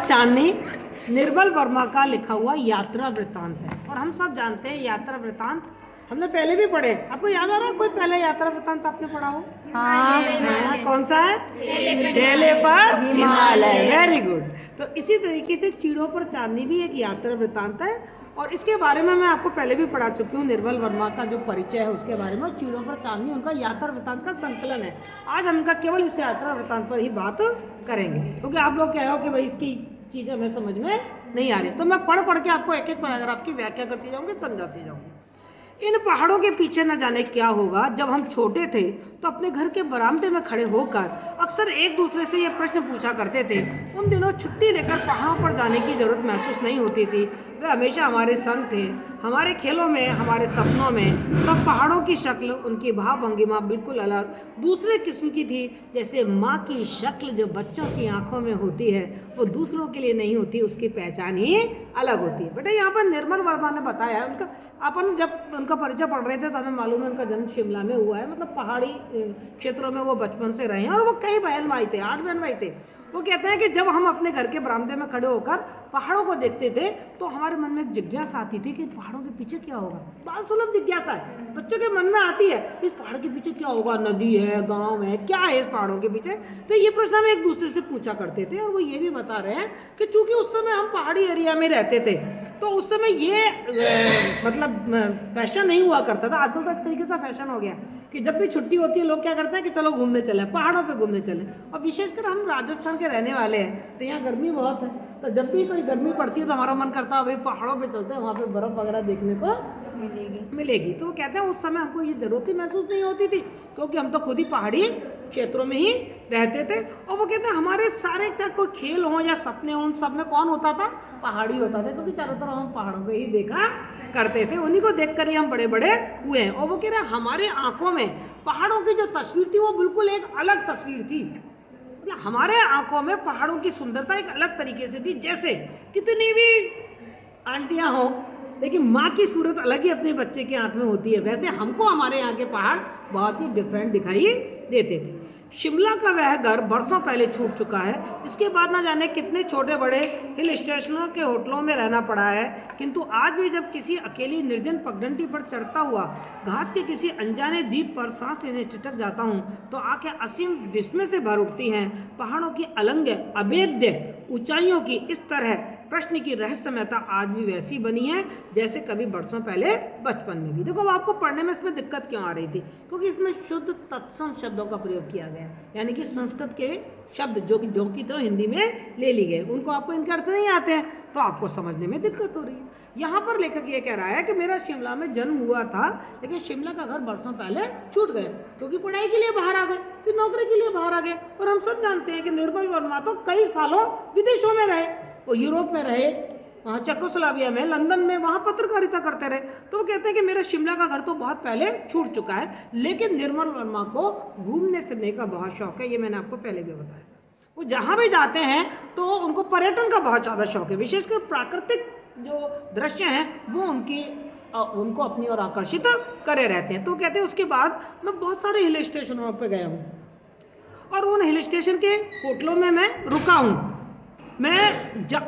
चांदनी निर्मल वर्मा का लिखा हुआ यात्रा वृत्तांत है। और हम सब जानते हैं यात्रा वृत्तांत हमने पहले भी पढ़े। आपको याद आ रहा है कोई पहले यात्रा वृत्तांत आपने पढ़ा हो? हाँ, कौन सा है? ढेले पर हिमालय। Very good. तो इसी तरीके से चीड़ों पर चांदनी भी एक यात्रा वृत्तांत है और इसके बारे में मैं आपको पहले भी पढ़ा चुकी हूँ। निर्मल वर्मा का जो परिचय है उसके बारे में, चीड़ों पर चांदनी उनका यात्रा वृत्तांत का संकलन है। आज हम इनका केवल इस यात्रा वृत्तांत पर ही बात करेंगे क्योंकि आप लोग कह रहे हो कि भाई इसकी चीज़ें हमें समझ में नहीं आ रही, तो मैं पढ़ के आपको एक एक पैराग्राफ की व्याख्या करती जाऊंगी, समझाती जाऊंगी। इन पहाड़ों के पीछे न जाने क्या होगा। जब हम छोटे थे तो अपने घर के बरामदे में खड़े होकर अक्सर एक दूसरे से ये प्रश्न पूछा करते थे। उन दिनों छुट्टी लेकर पहाड़ों पर जाने की जरूरत महसूस नहीं होती थी। वे हमेशा हमारे संग थे, हमारे खेलों में, हमारे सपनों में। तब पहाड़ों की शक्ल, उनकी भाव भंगिमा बिल्कुल अलग दूसरे किस्म की थी। जैसे माँ की शक्ल जो बच्चों की आंखों में होती है वो दूसरों के लिए नहीं होती, उसकी पहचान ही अलग होती है। बेटा यहाँ पर निर्मल वर्मा ने बताया, उनका अपन जब उनका परिचय पढ़ रहे थे तो हमें मालूम है उनका जन्म शिमला में हुआ है। मतलब पहाड़ी क्षेत्रों में वो बचपन से रहे हैं और वो कई बहन भाई थे, 8 बहन भाई थे। वो कहते हैं कि जब हम अपने घर के बरामदे में खड़े होकर पहाड़ों को देखते थे तो हमारे मन में एक जिज्ञासा आती थी कि पहाड़ों के पीछे क्या होगा। बात सुलभ जिज्ञासा है, बच्चों के मन में आती है, इस पहाड़ के पीछे क्या होगा, नदी है, गांव है, क्या है इस पहाड़ों के पीछे। तो ये प्रश्न हम एक दूसरे से पूछा करते थे और वो ये भी बता रहे हैं कि चूंकि उस समय हम पहाड़ी एरिया में रहते थे तो उस समय ये मतलब फैशन नहीं हुआ करता था। आजकल तो एक तरीके से फैशन हो गया कि जब भी छुट्टी होती है लोग क्या करते हैं कि चलो घूमने चले, पहाड़ों पे घूमने चले। और विशेषकर हम राजस्थान के रहने वाले हैं तो यहाँ गर्मी बहुत है, तो जब भी कोई गर्मी पड़ती है तो हमारा मन करता है भाई पहाड़ों पे चलते हैं, वहाँ पे बर्फ वगैरह देखने को मिलेगी। तो वो कहते हैं उस समय हमको ये जरूरत ही महसूस नहीं होती थी क्योंकि हम तो खुद ही पहाड़ी क्षेत्रों में ही रहते थे। और वो कहते हैं हमारे सारे चाहे कोई खेल हो या सपने हो, उन सब में कौन होता था? पहाड़ी होता था, क्योंकि चारों तरफ हम पहाड़ों को ही देखा करते थे, उन्हीं को देखकर ही हम बड़े बड़े हुए हैं। और वो कह रहे हैं हमारे आंखों में पहाड़ों की जो तस्वीर थी वो बिल्कुल एक अलग तस्वीर थी। मतलब हमारे आंखों में पहाड़ों की सुंदरता एक अलग तरीके से थी। जैसे कितनी भी आंटियां हो लेकिन माँ की सूरत अलग ही अपने बच्चे के आंख में होती है, वैसे हमको हमारे यहाँ के पहाड़ बहुत ही डिफरेंट दिखाई देते थे। शिमला का वह घर बरसों पहले छूट चुका है। इसके बाद ना जाने कितने छोटे बड़े हिल स्टेशनों के होटलों में रहना पड़ा है, किंतु आज भी जब किसी अकेली निर्जन पगडंडी पर चढ़ता हुआ घास के किसी अनजाने द्वीप पर सांस लेने टिटक जाता हूँ तो आंखें असीम विस्मय से भर उठती हैं। पहाड़ों की अलंग अभेद्य ऊंचाइयों की इस तरह प्रश्न की रहस्यमयता आज भी वैसी बनी है जैसे कभी बरसों पहले बचपन में भी। देखो अब आपको पढ़ने में इसमें दिक्कत क्यों आ रही थी? क्योंकि इसमें शुद्ध तत्सम शब्दों का प्रयोग किया गया, यानी कि संस्कृत के शब्द जो कि तो हिंदी में ले ली गए, उनको आपको इनके अर्थ नहीं आते हैं तो आपको समझने में दिक्कत हो रही है। यहाँ पर लेखक ये कह रहा है कि मेरा शिमला में जन्म हुआ था लेकिन शिमला का घर बरसों पहले छूट गए क्योंकि पढ़ाई के लिए बाहर आ गए, फिर नौकरी के लिए बाहर आ गए। और हम सब जानते हैं कि निर्मल वर्मा तो कई सालों विदेशों में रहे, वो यूरोप में रहे, वहाँ चेकोस्लोवाकिया में, लंदन में, वहाँ पत्रकारिता करते रहे। तो वो कहते हैं कि मेरा शिमला का घर तो बहुत पहले छूट चुका है लेकिन निर्मल वर्मा को घूमने फिरने का बहुत शौक है। ये मैंने आपको पहले भी बताया था। वो जहाँ भी जाते हैं तो उनको पर्यटन का बहुत ज़्यादा शौक है, विशेषकर प्राकृतिक जो दृश्य हैं वो उनको अपनी ओर आकर्षित करे रहते हैं। तो कहते हैं उसके बाद मैं बहुत सारे हिल स्टेशनों पर गया हूँ और उन हिल स्टेशन के होटलों में मैं रुका हूँ। मैं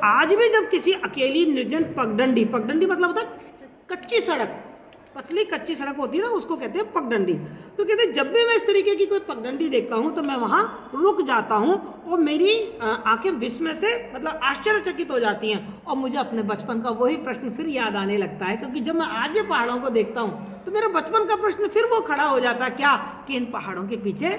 आज भी जब किसी अकेली निर्जन पगडंडी मतलब होता है कच्ची सड़क, पतली कच्ची सड़क होती है ना, उसको कहते हैं पगडंडी। तो कहते हैं जब भी मैं इस तरीके की कोई पगडंडी देखता हूँ तो मैं वहाँ रुक जाता हूँ और मेरी आंखें विस्मय से मतलब आश्चर्यचकित हो जाती हैं और मुझे अपने बचपन का वही प्रश्न फिर याद आने लगता है। क्योंकि जब मैं आज भी पहाड़ों को देखता हूँ तो मेरा बचपन का प्रश्न फिर वो खड़ा हो जाता है, क्या कि इन पहाड़ों के पीछे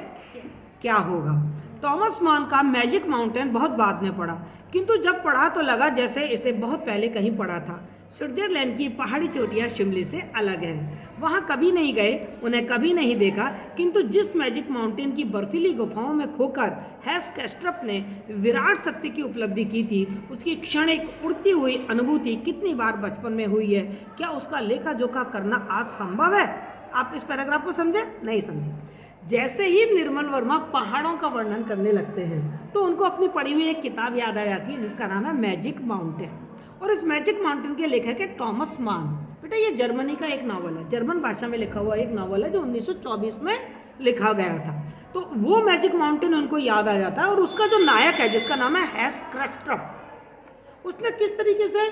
क्या होगा। थॉमस मान का मैजिक माउंटेन बहुत बाद में पढ़ा, किंतु जब पढ़ा तो लगा जैसे इसे बहुत पहले कहीं पढ़ा था। स्विट्जरलैंड की पहाड़ी चोटियाँ शिमले से अलग हैं, वहाँ कभी नहीं गए, उन्हें कभी नहीं देखा, किंतु जिस मैजिक माउंटेन की बर्फीली गुफाओं में खोकर हैस कैस्ट्रप ने विराट सत्य की उपलब्धि की थी, उसकी क्षणिक उड़ती हुई अनुभूति कितनी बार बचपन में हुई है। क्या उसका लेखा जोखा करना आज संभव है? आप इस पैराग्राफ को समझे? नहीं समझे। जैसे ही निर्मल वर्मा पहाड़ों का वर्णन करने लगते हैं तो उनको अपनी पढ़ी हुई एक किताब याद आ जाती है जिसका नाम है मैजिक माउंटेन। और इस मैजिक माउंटेन के लेखक है थॉमस मान। बेटा ये जर्मनी का एक नावल है, जर्मन भाषा में लिखा हुआ एक नावल है जो 1924 में लिखा गया था। तो वो मैजिक माउंटेन उनको याद आ जाता है और उसका जो नायक है जिसका नाम है हैस कैस्ट्रप, उसने किस तरीके से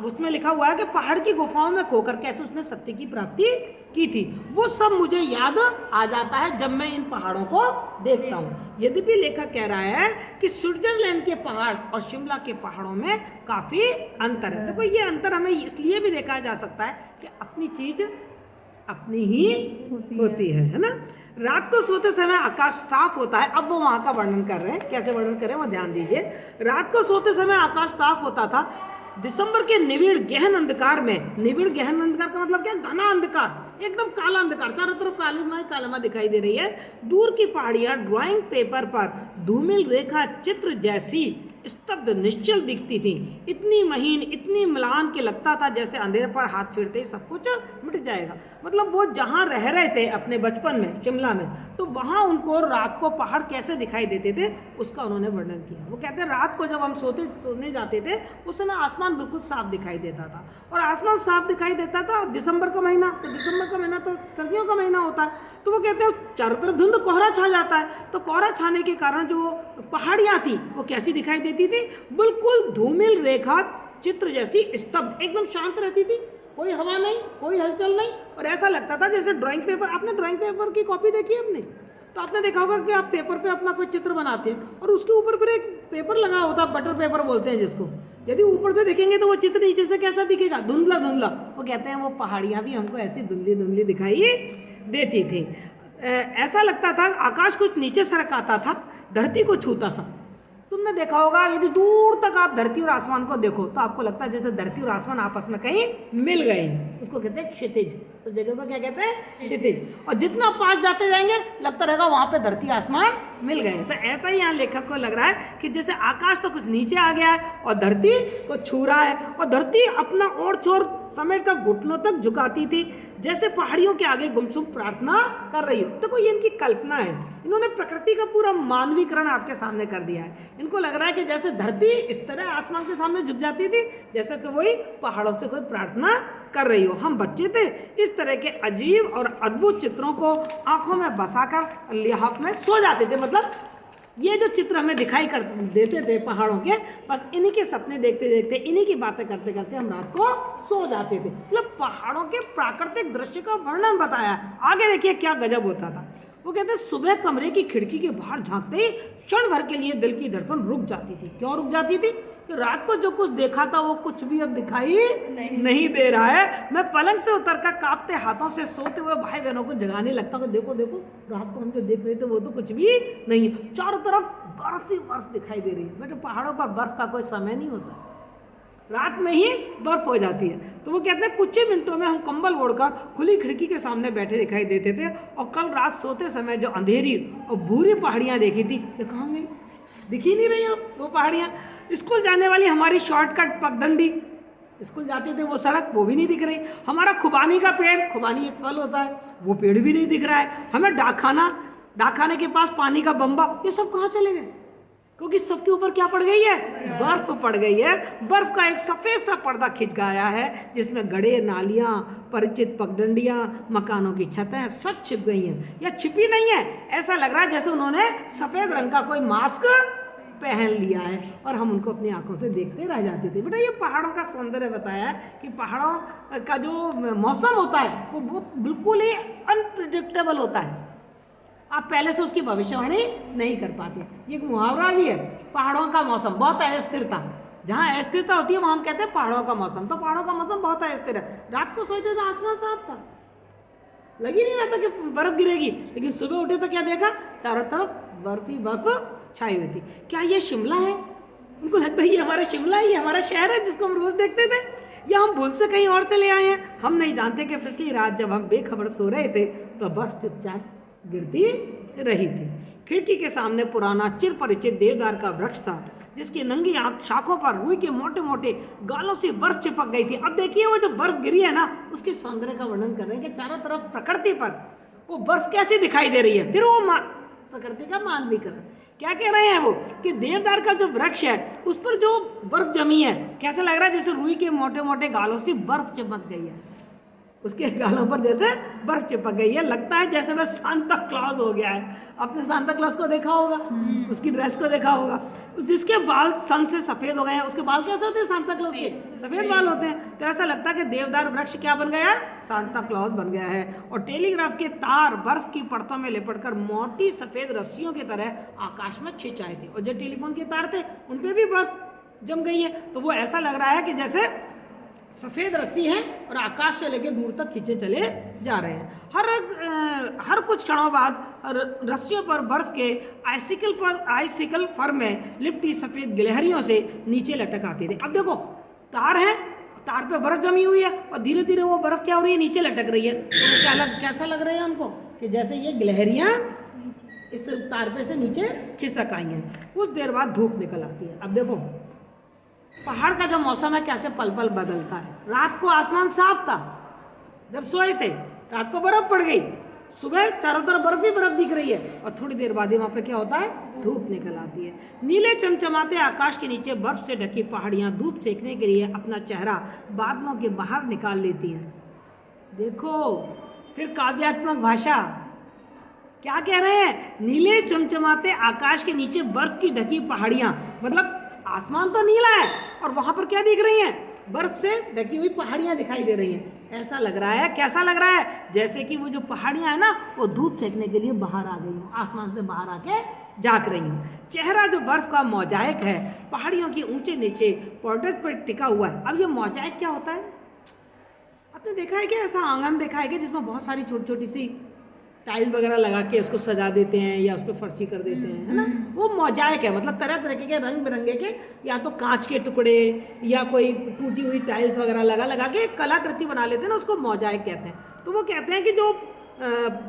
उसमें लिखा हुआ है कि पहाड़ की गुफाओं में खोकर कैसे उसने सत्य की प्राप्ति की थी, वो सब मुझे याद आ जाता है जब मैं इन पहाड़ों को देखता हूँ। यद्यपि लेखक कह रहा है कि स्विट्जरलैंड के पहाड़ और शिमला के पहाड़ों में काफी अंतर है। देखो ये अंतर हमें इसलिए भी देखा जा सकता है कि अपनी चीज अपनी ही होती है ना। रात को सोते समय आकाश साफ होता है। अब वो वहां का वर्णन कर रहे हैं, कैसे वर्णन कर रहे हैं वो ध्यान दीजिए। रात को सोते समय आकाश साफ होता था। दिसंबर के निविड़ गहन अंधकार में, निविड़ गहन अंधकार का मतलब क्या, घना अंधकार, एकदम काला अंधकार, चारों तरफ कालिमा दिखाई दे रही है। दूर की पहाड़ियां ड्राइंग पेपर पर धूमिल रेखा चित्र जैसी स्तब्ध निश्चल दिखती थी, इतनी महीन, इतनी म्लान के लगता था जैसे अंधेरे पर हाथ फेरते ही सब कुछ मिट जाएगा। मतलब वो जहाँ रह रहे थे अपने बचपन में शिमला में, तो वहाँ उनको रात को पहाड़ कैसे दिखाई देते थे उसका उन्होंने वर्णन किया। वो कहते हैं रात को जब हम सोने जाते थे उस समय आसमान बिल्कुल साफ दिखाई देता था, और आसमान साफ दिखाई देता था दिसंबर का महीना, तो दिसंबर का महीना तो सर्दियों का महीना होता है, तो वो कहते हैं चारों तरफ धुंध कोहरा छा जाता है, तो कोहरा छाने के कारण जो पहाड़ियाँ थी वो कैसी दिखाई देती थी, बिल्कुल धूमिल रेखा चित्र जैसी स्तब्ध, एकदम शांत रहती थी, कोई हवा नहीं, कोई हलचल नहीं, और ऐसा लगता था जैसे ड्राइंग पेपर, आपने ड्राइंग पेपर की कॉपी देखी है अपने, तो आपने देखा होगा कि आप पेपर पे अपना कोई चित्र बनाते हैं और उसके ऊपर फिर एक पेपर लगा होता है, बटर पेपर बोलते हैं जिसको, यदि ऊपर से देखेंगे तो वो चित्र नीचे से कैसा दिखेगा, धुंधला धुंधला। वो कहते हैं वो पहाड़ियाँ भी हमको ऐसी धुंधली धुंधली दिखाई देती थी। ऐसा लगता था आकाश कुछ नीचे सरक आता था, धरती को छूता सा। तुमने देखा होगा यदि दूर तक आप धरती और आसमान को देखो तो आपको लगता है जैसे धरती और आसमान आपस में कहीं मिल गए, उसको कहते हैं क्षितिज। उस जगह को क्या कहते हैं, क्षितिज। और जितना पास जाते जाएंगे लगता रहेगा वहां पे धरती आसमान मिल गए। तो ऐसा ही यहाँ लेखक को लग रहा है कि जैसे आकाश तो कुछ नीचे आ गया है और धरती को छू रहा है, और धरती अपना और छोर समेट कर घुटनों तक झुकाती थी, जैसे पहाड़ियों के आगे गुमसुम प्रार्थना कर रही हो। देखो ये इनकी कल्पना है, इन्होंने प्रकृति का पूरा मानवीकरण आपके सामने कर दिया है। इनको लग रहा है कि जैसे धरती इस तरह आसमान के सामने झुक जाती थी, जैसे कि वही पहाड़ों से कोई प्रार्थना कर रही हो। हम बच्चे थे, इस तरह के अजीब और अद्भुत चित्रों को आंखों में बसाकर लिहाफ में सो जाते थे। मतलब ये जो चित्र हमें दिखाई कर देते थे पहाड़ों के, बस इन्हीं के सपने देखते देखते, इन्हीं की बातें करते करते हम रात को सो जाते थे। मतलब पहाड़ों के प्राकृतिक दृश्य का वर्णन बताया। आगे देखिए क्या गजब होता था। वो कहते हैं सुबह कमरे की खिड़की के बाहर झांकते ही क्षण भर के लिए दिल की धड़कन रुक जाती थी। क्यों रुक जाती थी? कि रात को जो कुछ देखा था वो कुछ भी अब दिखाई नहीं दे रहा है। मैं पलंग से उतरकर कांपते हाथों से सोते हुए भाई बहनों को जगाने लगता हूँ, देखो देखो रात को हम जो देख रहे थे वो तो कुछ भी नहीं है, चारों तरफ बर्फ ही बर्फ दिखाई दे रही है। बेटे पहाड़ों पर बर्फ का कोई समय नहीं होता, रात में ही बर्फ हो जाती है। तो वो कहते हैं कुछ ही मिनटों में हम कंबल ओढ़कर खुली खिड़की के सामने बैठे दिखाई देते थे, और कल रात सोते समय जो अंधेरी और भूरी पहाड़ियाँ देखी थी ये कहाँ गई, दिख ही नहीं रही वो पहाड़ियाँ। स्कूल जाने वाली हमारी शॉर्टकट पगडंडी, स्कूल जाते थे वो सड़क, वो भी नहीं दिख रही। हमारा खुबानी का पेड़, खुबानी एक फल होता है, वो पेड़ भी नहीं दिख रहा है। हमें डाकखाने के पास पानी का बम्बा, ये सब कहाँ चले गए? क्योंकि सबके ऊपर क्या पड़ गई है, बर्फ पड़ गई है। बर्फ का एक सफेद सा पर्दा खिंच गया है जिसमें गड्ढे, नालियाँ, परिचित पगडंडियाँ, मकानों की छतें सब छिप गई हैं। या छिपी नहीं है, ऐसा लग रहा है जैसे उन्होंने सफेद रंग का कोई मास्क पहन लिया है और हम उनको अपनी आंखों से देखते रह जाते थे। बेटा ये पहाड़ों का सौंदर्य बताया है कि पहाड़ों का जो मौसम होता है वो बहुत बिल्कुल ही अनप्रिडिक्टेबल होता है, आप पहले से उसकी भविष्यवाणी नहीं कर पाते। ये एक मुहावरा भी है, पहाड़ों का मौसम बहुत अस्थिरता, जहाँ अस्थिरता होती है वहाँ हम कहते हैं पहाड़ों का मौसम। तो पहाड़ों का मौसम बहुत अस्थिर है। रात को सोचते तो आसमान साफ था, लग ही नहीं रहा था कि बर्फ गिरेगी, लेकिन सुबह उठे तो क्या देखा, चारों तरफ बर्फ ही बर्फ छाई हुई थी। क्या ये शिमला है? उनको लगता है ये हमारा शिमला है, ये हमारा शहर है जिसको हम रोज देखते थे, या हम भूल से कहीं और से ले आए हैं। हम नहीं जानते कि पिछली रात जब हम बेखबर सो रहे थे तो बर्फ चुपचाप गिरती रही थी। खिड़की के सामने पुराना चिर परिचित देवदार का वृक्ष था जिसकी नंगी शाखों पर रुई के मोटे मोटे गालों से बर्फ चिपक गई थी। अब देखिए वो जो बर्फ गिरी है ना, उसके सौंदर्य का वर्णन कर रहे हैं कि चारों तरफ प्रकृति पर वो बर्फ कैसी दिखाई दे रही है। फिर वो प्रकृति का मानवीकरण क्या कह रहे हैं वो, कि देवदार का जो वृक्ष है उस पर जो बर्फ जमी है, कैसा लग रहा है जैसे रुई के मोटे मोटे गालों से बर्फ चिपक गई है। उसके गालों पर जैसे बर्फ चिपक गई है, लगता है जैसे वह सांता क्लॉज हो गया है। आपने सांता क्लॉज को देखा होगा, उसकी ड्रेस को देखा होगा, जिसके बाल सन से सफेद हो गए हैं। उसके बाल कैसे होते हैं सांता क्लॉज के? सफेद बाल होते हैं। तो ऐसा लगता है कि देवदार वृक्ष क्या बन गया? सांता क्लॉज बन गया है। और टेलीग्राफ के तार बर्फ की परतों में लिपटकर मोटी सफेद रस्सियों की तरह आकाश में खिंच आए थे। और जो टेलीफोन के तार थे उन पे भी बर्फ जम गई है। तो वो ऐसा लग रहा है कि जैसे सफेद रस्सी है और आकाश से लेके दूर तक खींचे चले जा रहे हैं। हर कुछ क्षणों बाद रस्सियों पर बर्फ के आइसिकल फर में लिपटी सफेद गिलहरियों से नीचे लटक आती थी। अब देखो तार है, तार पे बर्फ जमी हुई है और धीरे धीरे वो बर्फ क्या हो रही है? नीचे लटक रही है। तो कैसा लग रहा है हमको कि जैसे ये गिलहरियां इस तार पे से नीचे खिसक आई हैं। कुछ देर बाद धूप निकल आती है। अब देखो पहाड़ का जो मौसम है कैसे पल पल बदलता है। रात को आसमान साफ था, जब सोए थे रात को बर्फ पड़ गई, सुबह चारों तरफ बर्फ ही बर्फ दिख रही है और थोड़ी देर बाद ही वहां पे क्या होता है? धूप निकल आती है। नीले चमचमाते आकाश के नीचे बर्फ से ढकी पहाड़ियां धूप सेकने के लिए अपना चेहरा बादलों के बाहर निकाल लेती हैं। देखो फिर काव्यात्मक भाषा क्या कह रहे हैं? नीले चमचमाते आकाश के नीचे बर्फ की ढकी पहाड़ियां, मतलब आसमान तो नीला है और वहां पर क्या दिख रही हैं? बर्फ से ढकी हुई पहाड़ियां दिखाई दे रही हैं। ऐसा लग रहा है, कैसा लग रहा है? जैसे कि वो जो पहाड़ियां है ना वो धूप फेंकने के लिए बाहर आ गई हूँ, आसमान से बाहर आके झांक रही हूँ। चेहरा जो बर्फ का मोजाइक है पहाड़ियों के ऊंचे नीचे पोर्ट्रेट पर टिका हुआ है। अब ये मोजाइक क्या होता है? आपने देखा है क्या? ऐसा आंगन देखा है क्या जिसमें बहुत सारी छोटी छोटी सी टाइल वगैरह लगा के उसको सजा देते हैं या उस पर फर्शी कर देते हैं, है ना? वो मोजाइक है, मतलब तरह तरह के रंग बिरंगे के या तो कांच के टुकड़े या कोई टूटी हुई टाइल्स वगैरह लगा के कलाकृति बना लेते हैं ना, उसको मोजाइक कहते हैं। तो वो कहते हैं कि जो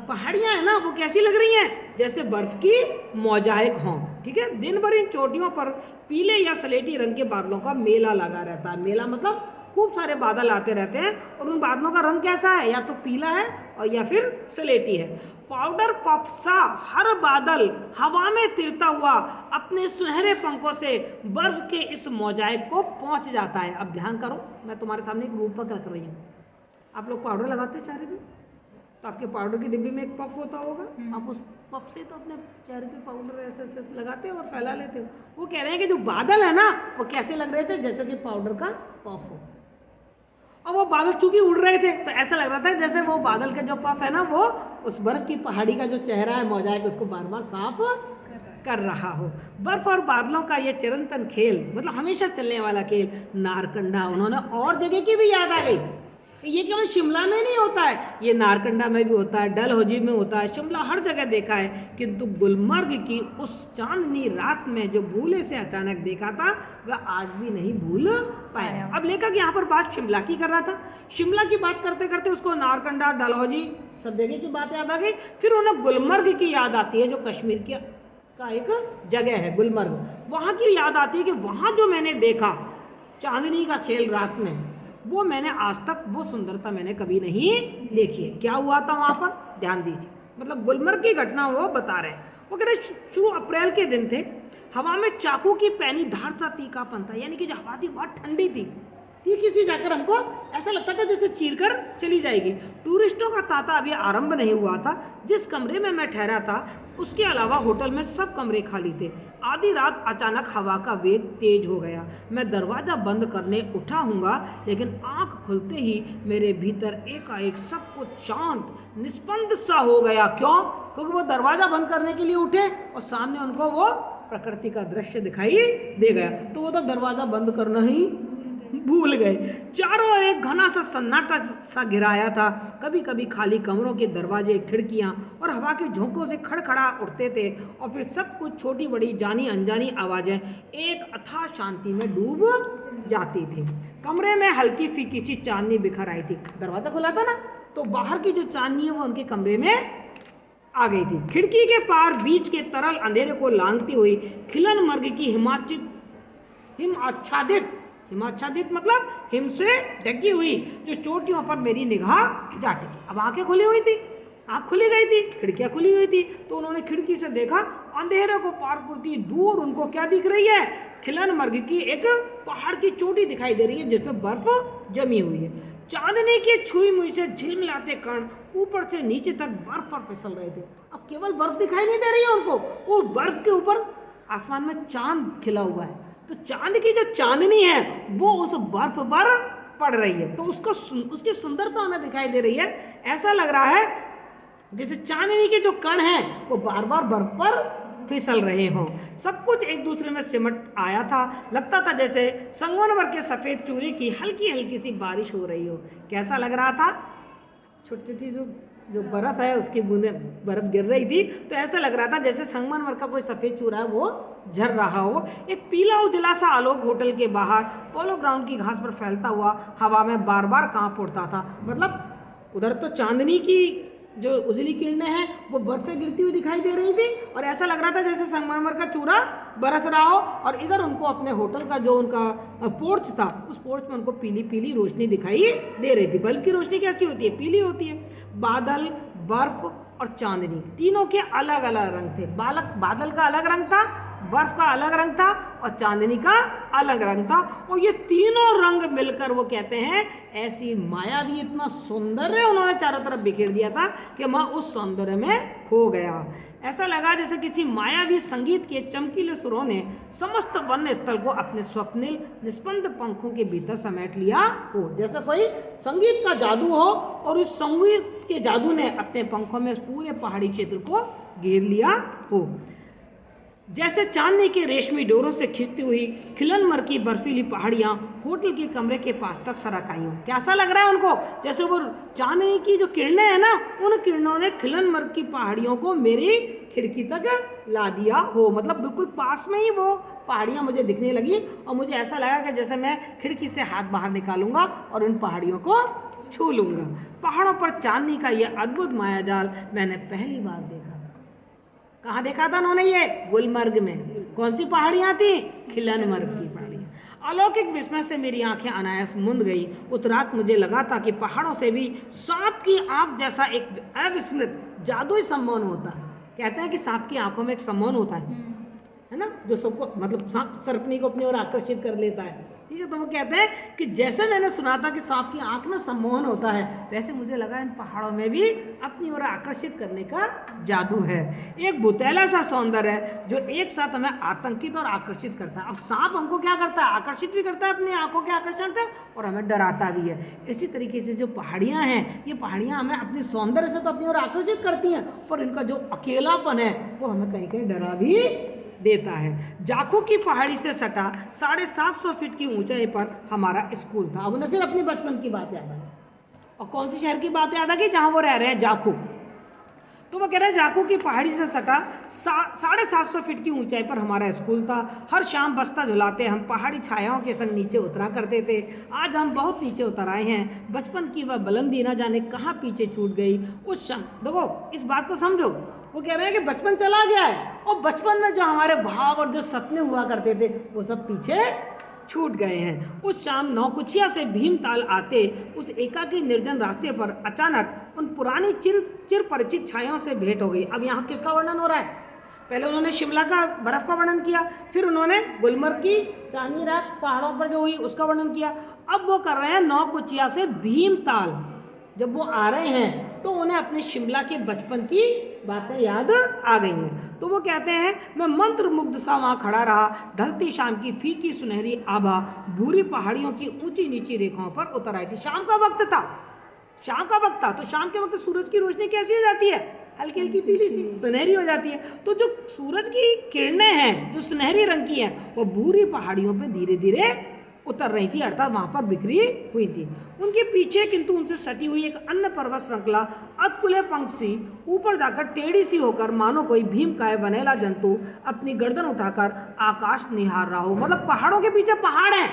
पहाड़ियाँ हैं ना वो कैसी लग रही हैं? जैसे बर्फ की मोजाइक हों। ठीक है, दिन भर इन चोटियों पर पीले या सलेटी रंग के बादलों का मेला लगा रहता है। मेला मतलब खूब सारे बादल आते रहते हैं और उन बादलों का रंग कैसा है? या तो पीला है और या फिर सलेटी है। पाउडर पफ सा हर बादल हवा में तिरता हुआ अपने सुनहरे पंखों से बर्फ के इस मोजाइक को पहुंच जाता है। अब ध्यान करो, मैं तुम्हारे सामने एक रूपक रख रही हूँ। आप लोग पाउडर लगाते हैं चेहरे पे, तो आपके पाउडर की डिब्बी में एक पफ होता होगा। आप उस पफ से तो अपने चेहरे पे पाउडर ऐसे लगाते हो और फैला लेते हो। वो कह रहे हैं कि जो बादल है ना वो कैसे लग रहे थे? जैसे कि पाउडर का पफ हो। और वो बादल चूंकि उड़ रहे थे तो ऐसा लग रहा था जैसे वो बादल का जो पफ है ना वो उस बर्फ की पहाड़ी का जो चेहरा है मोजाइक उसको बार बार साफ कर रहा हो। बर्फ और बादलों का ये चिरंतन खेल, मतलब हमेशा चलने वाला खेल, नारकंडा उन्होंने और जगह की भी याद आ गई। ये केवल शिमला में नहीं होता है, ये नारकंडा में भी होता है, डलहौजी में होता है, शिमला हर जगह देखा है। किंतु गुलमर्ग की उस चांदनी रात में जो भूले से अचानक देखा था वह आज भी नहीं भूल पाया। अब लेखक यहाँ पर बात शिमला की कर रहा था। शिमला की बात करते करते उसको नारकंडा, डलहौजी सब जगह की बात याद आ गई। फिर उन्हें गुलमर्ग की याद आती है जो कश्मीर का एक जगह है गुलमर्ग। वहाँ की याद आती है कि वहाँ जो मैंने देखा चांदनी का खेल रात में, वो मैंने आज तक वो सुंदरता मैंने कभी नहीं देखी है। क्या हुआ था वहाँ पर? ध्यान दीजिए, मतलब गुलमर्ग की घटना वो बता रहे हैं। वो कह रहे शुरू अप्रैल के दिन थे, हवा में चाकू की पैनी धार सा तीखापन था, यानी कि जो हवा थी बहुत ठंडी थी, तीखी सी जाकर हमको ऐसा लगता था जैसे चीर कर चली जाएगी। टूरिस्टों का तांता अभी आरंभ नहीं हुआ था। जिस कमरे में मैं ठहरा था उसके अलावा होटल में सब कमरे खाली थे। आधी रात अचानक हवा का वेग तेज हो गया। मैं दरवाज़ा बंद करने उठा हूँगा, लेकिन आंख खुलते ही मेरे भीतर एकाएक सब कुछ शांत निस्पंद सा हो गया। क्यों? क्योंकि वो दरवाज़ा बंद करने के लिए उठे और सामने उनको वो प्रकृति का दृश्य दिखाई दे गया, तो वो तो दरवाज़ा बंद करना ही भूल गए। चारों ओर एक घना सा सन्नाटा सा घिराया था। कभी कभी खाली कमरों के दरवाजे, खिड़कियां और हवा के झोंकों से खड़खड़ा उठते थे और फिर सब कुछ छोटी बड़ी जानी अनजानी आवाजें एक अथाह शांति में डूब जाती थी। कमरे में हल्की फीकी सी चांदनी बिखर आई थी। दरवाजा खुला था ना, तो बाहर की जो चांदनी है वो उनके कमरे में आ गई थी। खिड़की के पार बीच के तरल अंधेरे को लांघती हुई खिलन मर्ग की हिमाच्छादित मतलब हिम से ढकी हुई जो चोटियों पर मेरी निगाह जा टिकी। अब आंखें खुली हुई थी, आँख खुली गई थी, खिड़कियां खुली हुई थी, तो उन्होंने खिड़की से देखा अंधेरे को पार करती दूर उनको क्या दिख रही है? खिलन मर्ग की एक पहाड़ की चोटी दिखाई दे रही है जिसमें बर्फ जमी हुई है। चांदनी की छुई मुई से झिलमिलाते कण ऊपर से नीचे तक बर्फ पर फिसल रहे थे। अब केवल बर्फ दिखाई नहीं दे रही है उनको, वो बर्फ के ऊपर आसमान में चांद खिला हुआ है, तो चांद की जो चांदनी है वो उस बर्फ पर पड़ रही है, तो उसकी सुंदरता हमें दिखाई दे रही है। ऐसा लग रहा है जैसे चांदनी के जो कण हैं वो बार बार बर्फ पर फिसल रहे हों। सब कुछ एक दूसरे में सिमट आया था, लगता था जैसे संगमरमर के सफेद चूरे की हल्की हल्की सी बारिश हो रही हो। कैसा लग रहा था? छोटी छोटी जो बर्फ है उसकी बूंदें बर्फ गिर रही थी, तो ऐसा लग रहा था जैसे संगमरमर का कोई सफेद चूरा है वो झर रहा हो। एक पीला उजला सा आलोक होटल के बाहर पोलो ग्राउंड की घास पर फैलता हुआ हवा में बार बार कांप उठता था। मतलब उधर तो चांदनी की जो उजली किरणें हैं वो बर्फ पे गिरती हुई दिखाई दे रही थी, और ऐसा लग रहा था जैसे संगमरमर का चूरा बरस रहा हो, और इधर उनको अपने होटल का जो उनका पोर्च था उस पोर्च में उनको पीली पीली रोशनी दिखाई दे रही थी। बल्ब की रोशनी कैसी होती है? पीली होती है। बादल, बर्फ और चांदनी तीनों के अलग अलग रंग थे। बादल का अलग रंग था, बर्फ का अलग रंग था और चांदनी का अलग रंग था, और ये तीनों रंग मिलकर वो कहते हैं ऐसी मायावी, इतना सौंदर्य उन्होंने चारों तरफ बिखेर दिया था कि मैं उस सौंदर्य में खो गया। ऐसा लगा जैसे किसी मायावी संगीत के चमकीले सुरों ने समस्त वन्य स्थल को अपने स्वप्निल निस्पंद पंखों के भीतर समेट लिया हो। जैसा कोई संगीत का जादू हो और उस संगीत के जादू ने अपने पंखों में पूरे पहाड़ी क्षेत्र को घेर लिया हो। जैसे चांदनी के रेशमी डोरों से खिंचती हुई खिलनमर की बर्फीली पहाड़ियां होटल के कमरे के पास तक सरक आई हों। कैसा लग रहा है उनको? जैसे वो चांदनी की जो किरणें हैं ना, उन किरणों ने खिलनमर की पहाड़ियों को मेरी खिड़की तक ला दिया हो। मतलब बिल्कुल पास में ही वो पहाड़ियां मुझे दिखने लगी, और मुझे ऐसा लगा कि जैसे मैं खिड़की से हाथ बाहर निकालूंगा और उन पहाड़ियों को छू लूंगा। पहाड़ों पर चांदनी का यह अद्भुत मायाजाल मैंने पहली बार देखा। कहाँ देखा था उन्होंने? ये गुलमर्ग में। कौन सी पहाड़ियाँ थी? खिलनमर्ग की पहाड़ियाँ। अलौकिक विस्मय से मेरी आंखें अनायास मुंद गई। उस रात मुझे लगा था कि पहाड़ों से भी सांप की आंख जैसा एक अविस्मृत जादुई सम्मोहन होता है। कहते हैं कि सांप की आंखों में एक सम्मोहन होता है ना, जो सबको मतलब सांप सर्पनी को अपनी ओर आकर्षित कर लेता है। ठीक है, तो वो कहते हैं कि जैसे मैंने सुना था कि सांप की आंख में सम्मोहन होता है, वैसे मुझे लगा इन पहाड़ों में भी अपनी ओर आकर्षित करने का जादू है। एक बुतैला सा सौंदर्य है जो एक साथ हमें आतंकित और आकर्षित करता है। अब सांप हमको क्या करता है? आकर्षित भी करता है अपनी आंखों के आकर्षण से, और हमें डराता भी है। इसी तरीके से जो पहाड़ियाँ हैं, ये पहाड़ियाँ हमें अपनी सौंदर्य से तो अपनी ओर आकर्षित करती हैं, पर इनका जो अकेलापन है वो हमें कहीं कहीं डरा भी देता है। जाखू की पहाड़ी से सटा 750 फीट की ऊंचाई पर हमारा स्कूल था। अब उन्हें फिर अपने बचपन की बात याद आ गई, और कौन सी शहर की बात याद आ गई? जहां वो रह रहे हैं, जाखू। तो वो कह रहे हैं जाखू की पहाड़ी से सटा 750 फीट की ऊंचाई पर हमारा स्कूल था। हर शाम बस्ता झुलाते हम पहाड़ी छायाओं के संग नीचे उतरा करते थे। आज हम बहुत नीचे उतर आए हैं। बचपन की वह बुलंदी ना जाने कहाँ पीछे छूट गई। उस शाम देखो, इस बात को समझो। वो कह रहे हैं कि बचपन चला गया है, और बचपन में जो हमारे भाव और जो सपने हुआ करते थे वो सब पीछे छूट गए हैं। उस शाम नौकुचिया से भीमताल आते उस एकाकी निर्जन रास्ते पर अचानक उन पुरानी चिर परिचित छायाओं से भेंट हो गई। अब यहाँ किसका वर्णन हो रहा है? पहले उन्होंने शिमला का बर्फ का वर्णन किया, फिर उन्होंने गुलमर्ग की चांदनी रात पहाड़ों पर जो हुई उसका वर्णन किया। अब वो कर रहे हैं नौकुचिया से भीमताल। जब वो आ रहे हैं तो उन्हें अपने शिमला के बचपन की बातें याद आ गई हैं। तो वो कहते हैं, मैं मंत्र मुग्ध सा वहाँ खड़ा रहा। ढलती शाम की फीकी सुनहरी आभा भूरी पहाड़ियों की ऊंची नीची रेखाओं पर उतर आई थी। शाम का वक्त था, शाम का वक्त था, तो शाम के वक्त सूरज की रोशनी कैसी हो जाती है? हल्की हल्की पीली सी सुनहरी हो जाती है। तो जो सूरज की किरणें हैं जो सुनहरी रंग की हैं, वो भूरी पहाड़ियों पर धीरे धीरे उतर रही थी, अर्थात वहां पर बिखरी हुई थी। उनके पीछे किंतु उनसे सटी हुई एक अन्य पर्वत श्रृंखला अतकुले पंख सी ऊपर जाकर टेढ़ी सी होकर मानो कोई भीमकाय बनेला जंतु अपनी गर्दन उठाकर आकाश निहार रहा हो। मतलब पहाड़ों के पीछे पहाड़ है,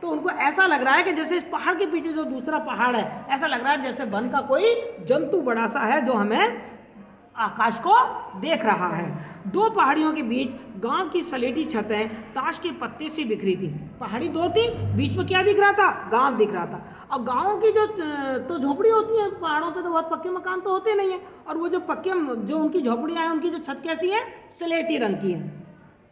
तो उनको ऐसा लग रहा है कि जैसे इस पहाड़ के पीछे जो दूसरा पहाड़ है, ऐसा लग रहा है जैसे वन का कोई जंतु बड़ा सा है जो हमें आकाश को देख रहा है। दो पहाड़ियों के बीच गांव की सलेटी छतें ताश के पत्ते से बिखरी थी। पहाड़ी दो थी, बीच में क्या दिख रहा था? गांव दिख रहा था। अब गांव की जो तो झोपड़ी होती है, पहाड़ों पे तो बहुत पक्के मकान तो होते नहीं है, और वो जो पक्के जो उनकी झोपड़ियाँ हैं उनकी जो छत कैसी है? सलेटी रंग की है।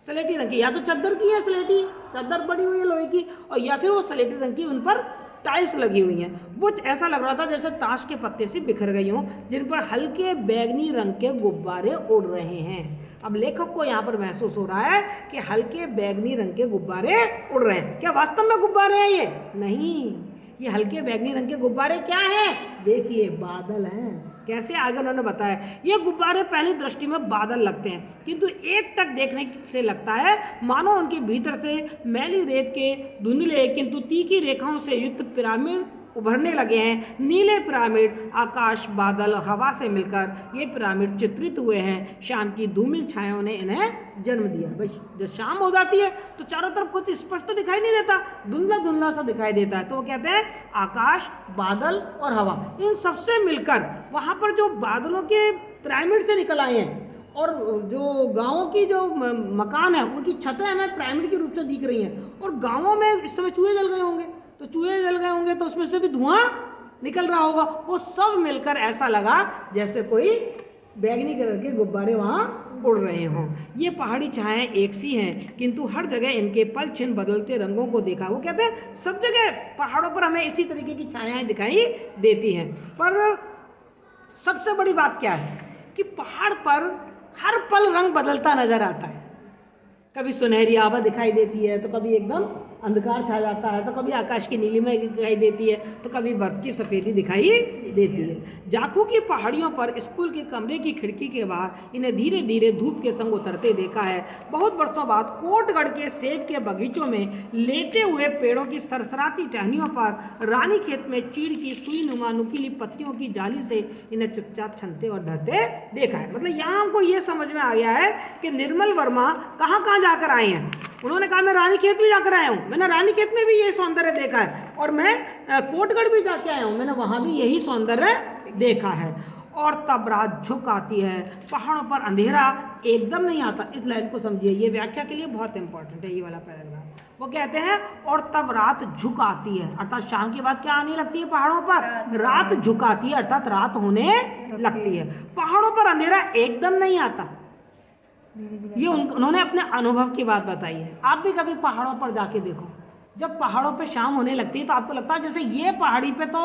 सलेटी रंग की, या तो चद्दर की है, सलेटी चद्दर पड़ी हुई है लोहे की, और या फिर वो सलेटी रंग की उन पर टाइल्स लगी हुई हैं, वो ऐसा लग रहा था जैसे ताश के पत्ते से बिखर गई हों, जिन पर हल्के बैंगनी रंग के गुब्बारे उड़ रहे हैं। अब लेखक को यहाँ पर महसूस हो रहा है कि हल्के बैंगनी रंग के गुब्बारे उड़ रहे हैं। क्या वास्तव में गुब्बारे हैं ये? नहीं, ये हल्के बैंगनी रंग के गुब्बारे क्या हैं? देखिए, बादल हैं। कैसे? आगे उन्होंने बताया ये गुब्बारे पहली दृष्टि में बादल लगते हैं, किंतु एक टक देखने से लगता है मानो उनके भीतर से मैली रेत के धुंधले किंतु तीखी रेखाओं से युक्त पिरामिड उभरने लगे हैं। नीले पिरामिड आकाश, बादल और हवा से मिलकर ये पिरामिड चित्रित हुए हैं। शाम की धूमिल छायाओं ने इन्हें जन्म दिया। भाई जब शाम हो जाती है तो चारों तरफ कुछ स्पष्ट तो दिखाई नहीं देता, धुंधला धुंधला सा दिखाई देता है। तो वो कहते हैं आकाश, बादल और हवा, इन सबसे मिलकर वहाँ पर जो बादलों के पिरामिड से निकल आए हैं और जो गाँवों की जो मकान है उनकी छतें हमें पिरामिड के रूप से दिख रही हैं। और गाँवों में इस समय चूहे जल गए होंगे, तो चूहे जल गए होंगे तो उसमें से भी धुआं निकल रहा होगा। वो सब मिलकर ऐसा लगा जैसे कोई बैंगनी कलर के गुब्बारे वहाँ उड़ रहे हों। ये पहाड़ी छायाएं एक सी हैं, किंतु हर जगह इनके पल छिन बदलते रंगों को देखा। वो कहते हैं सब जगह पहाड़ों पर हमें इसी तरीके की छायाएं दिखाई देती हैं। पर सबसे बड़ी बात क्या है कि पहाड़ पर हर पल रंग बदलता नजर आता है। कभी सुनहरी आभा दिखाई देती है, तो कभी एकदम अंधकार छा जाता है, तो कभी आकाश की नीलिमा दिखाई देती है, तो कभी बर्फ की सफ़ेदी दिखाई देती है। जाखू की पहाड़ियों पर स्कूल के कमरे की खिड़की के बाहर इन्हें धीरे धीरे धूप के संग उतरते देखा है। बहुत वर्षों बाद कोटगढ़ के सेब के बगीचों में लेटे हुए पेड़ों की सरसराती टहनियों पर रानी खेत में चीड़ की सुई नुमा नुकीली पत्तियों की जाली से इन्हें चुपचाप छनते और धरते देखा है। मतलब यहाँ हमको ये समझ में आ गया है कि निर्मल वर्मा कहाँ कहाँ जाकर आए हैं। उन्होंने कहा मैं रानी खेत भी जाकर आया हूँ, मैंने रानी खेत में भी ये सौंदर्य देखा है, और मैं कोटगढ़ भी जाके आया हूँ, मैंने वहाँ भी यही सौंदर्य देखा है। और तब रात झुक आती है, पहाड़ों पर अंधेरा एकदम नहीं आता। इस लाइन को समझिए, ये व्याख्या के लिए बहुत इंपॉर्टेंट है ये वाला पैराग्राफ। वो कहते हैं और तब रात झुक आती है, अर्थात शाम के बाद क्या आने लगती है पहाड़ों पर? रात झुक आती है, अर्थात रात होने लगती है। पहाड़ों पर अंधेरा एकदम नहीं आता। ये उन्होंने अपने अनुभव की बात बताई है। आप भी कभी पहाड़ों पर जाके देखो, जब पहाड़ों पे शाम होने लगती है तो आपको लगता है जैसे ये पहाड़ी पे तो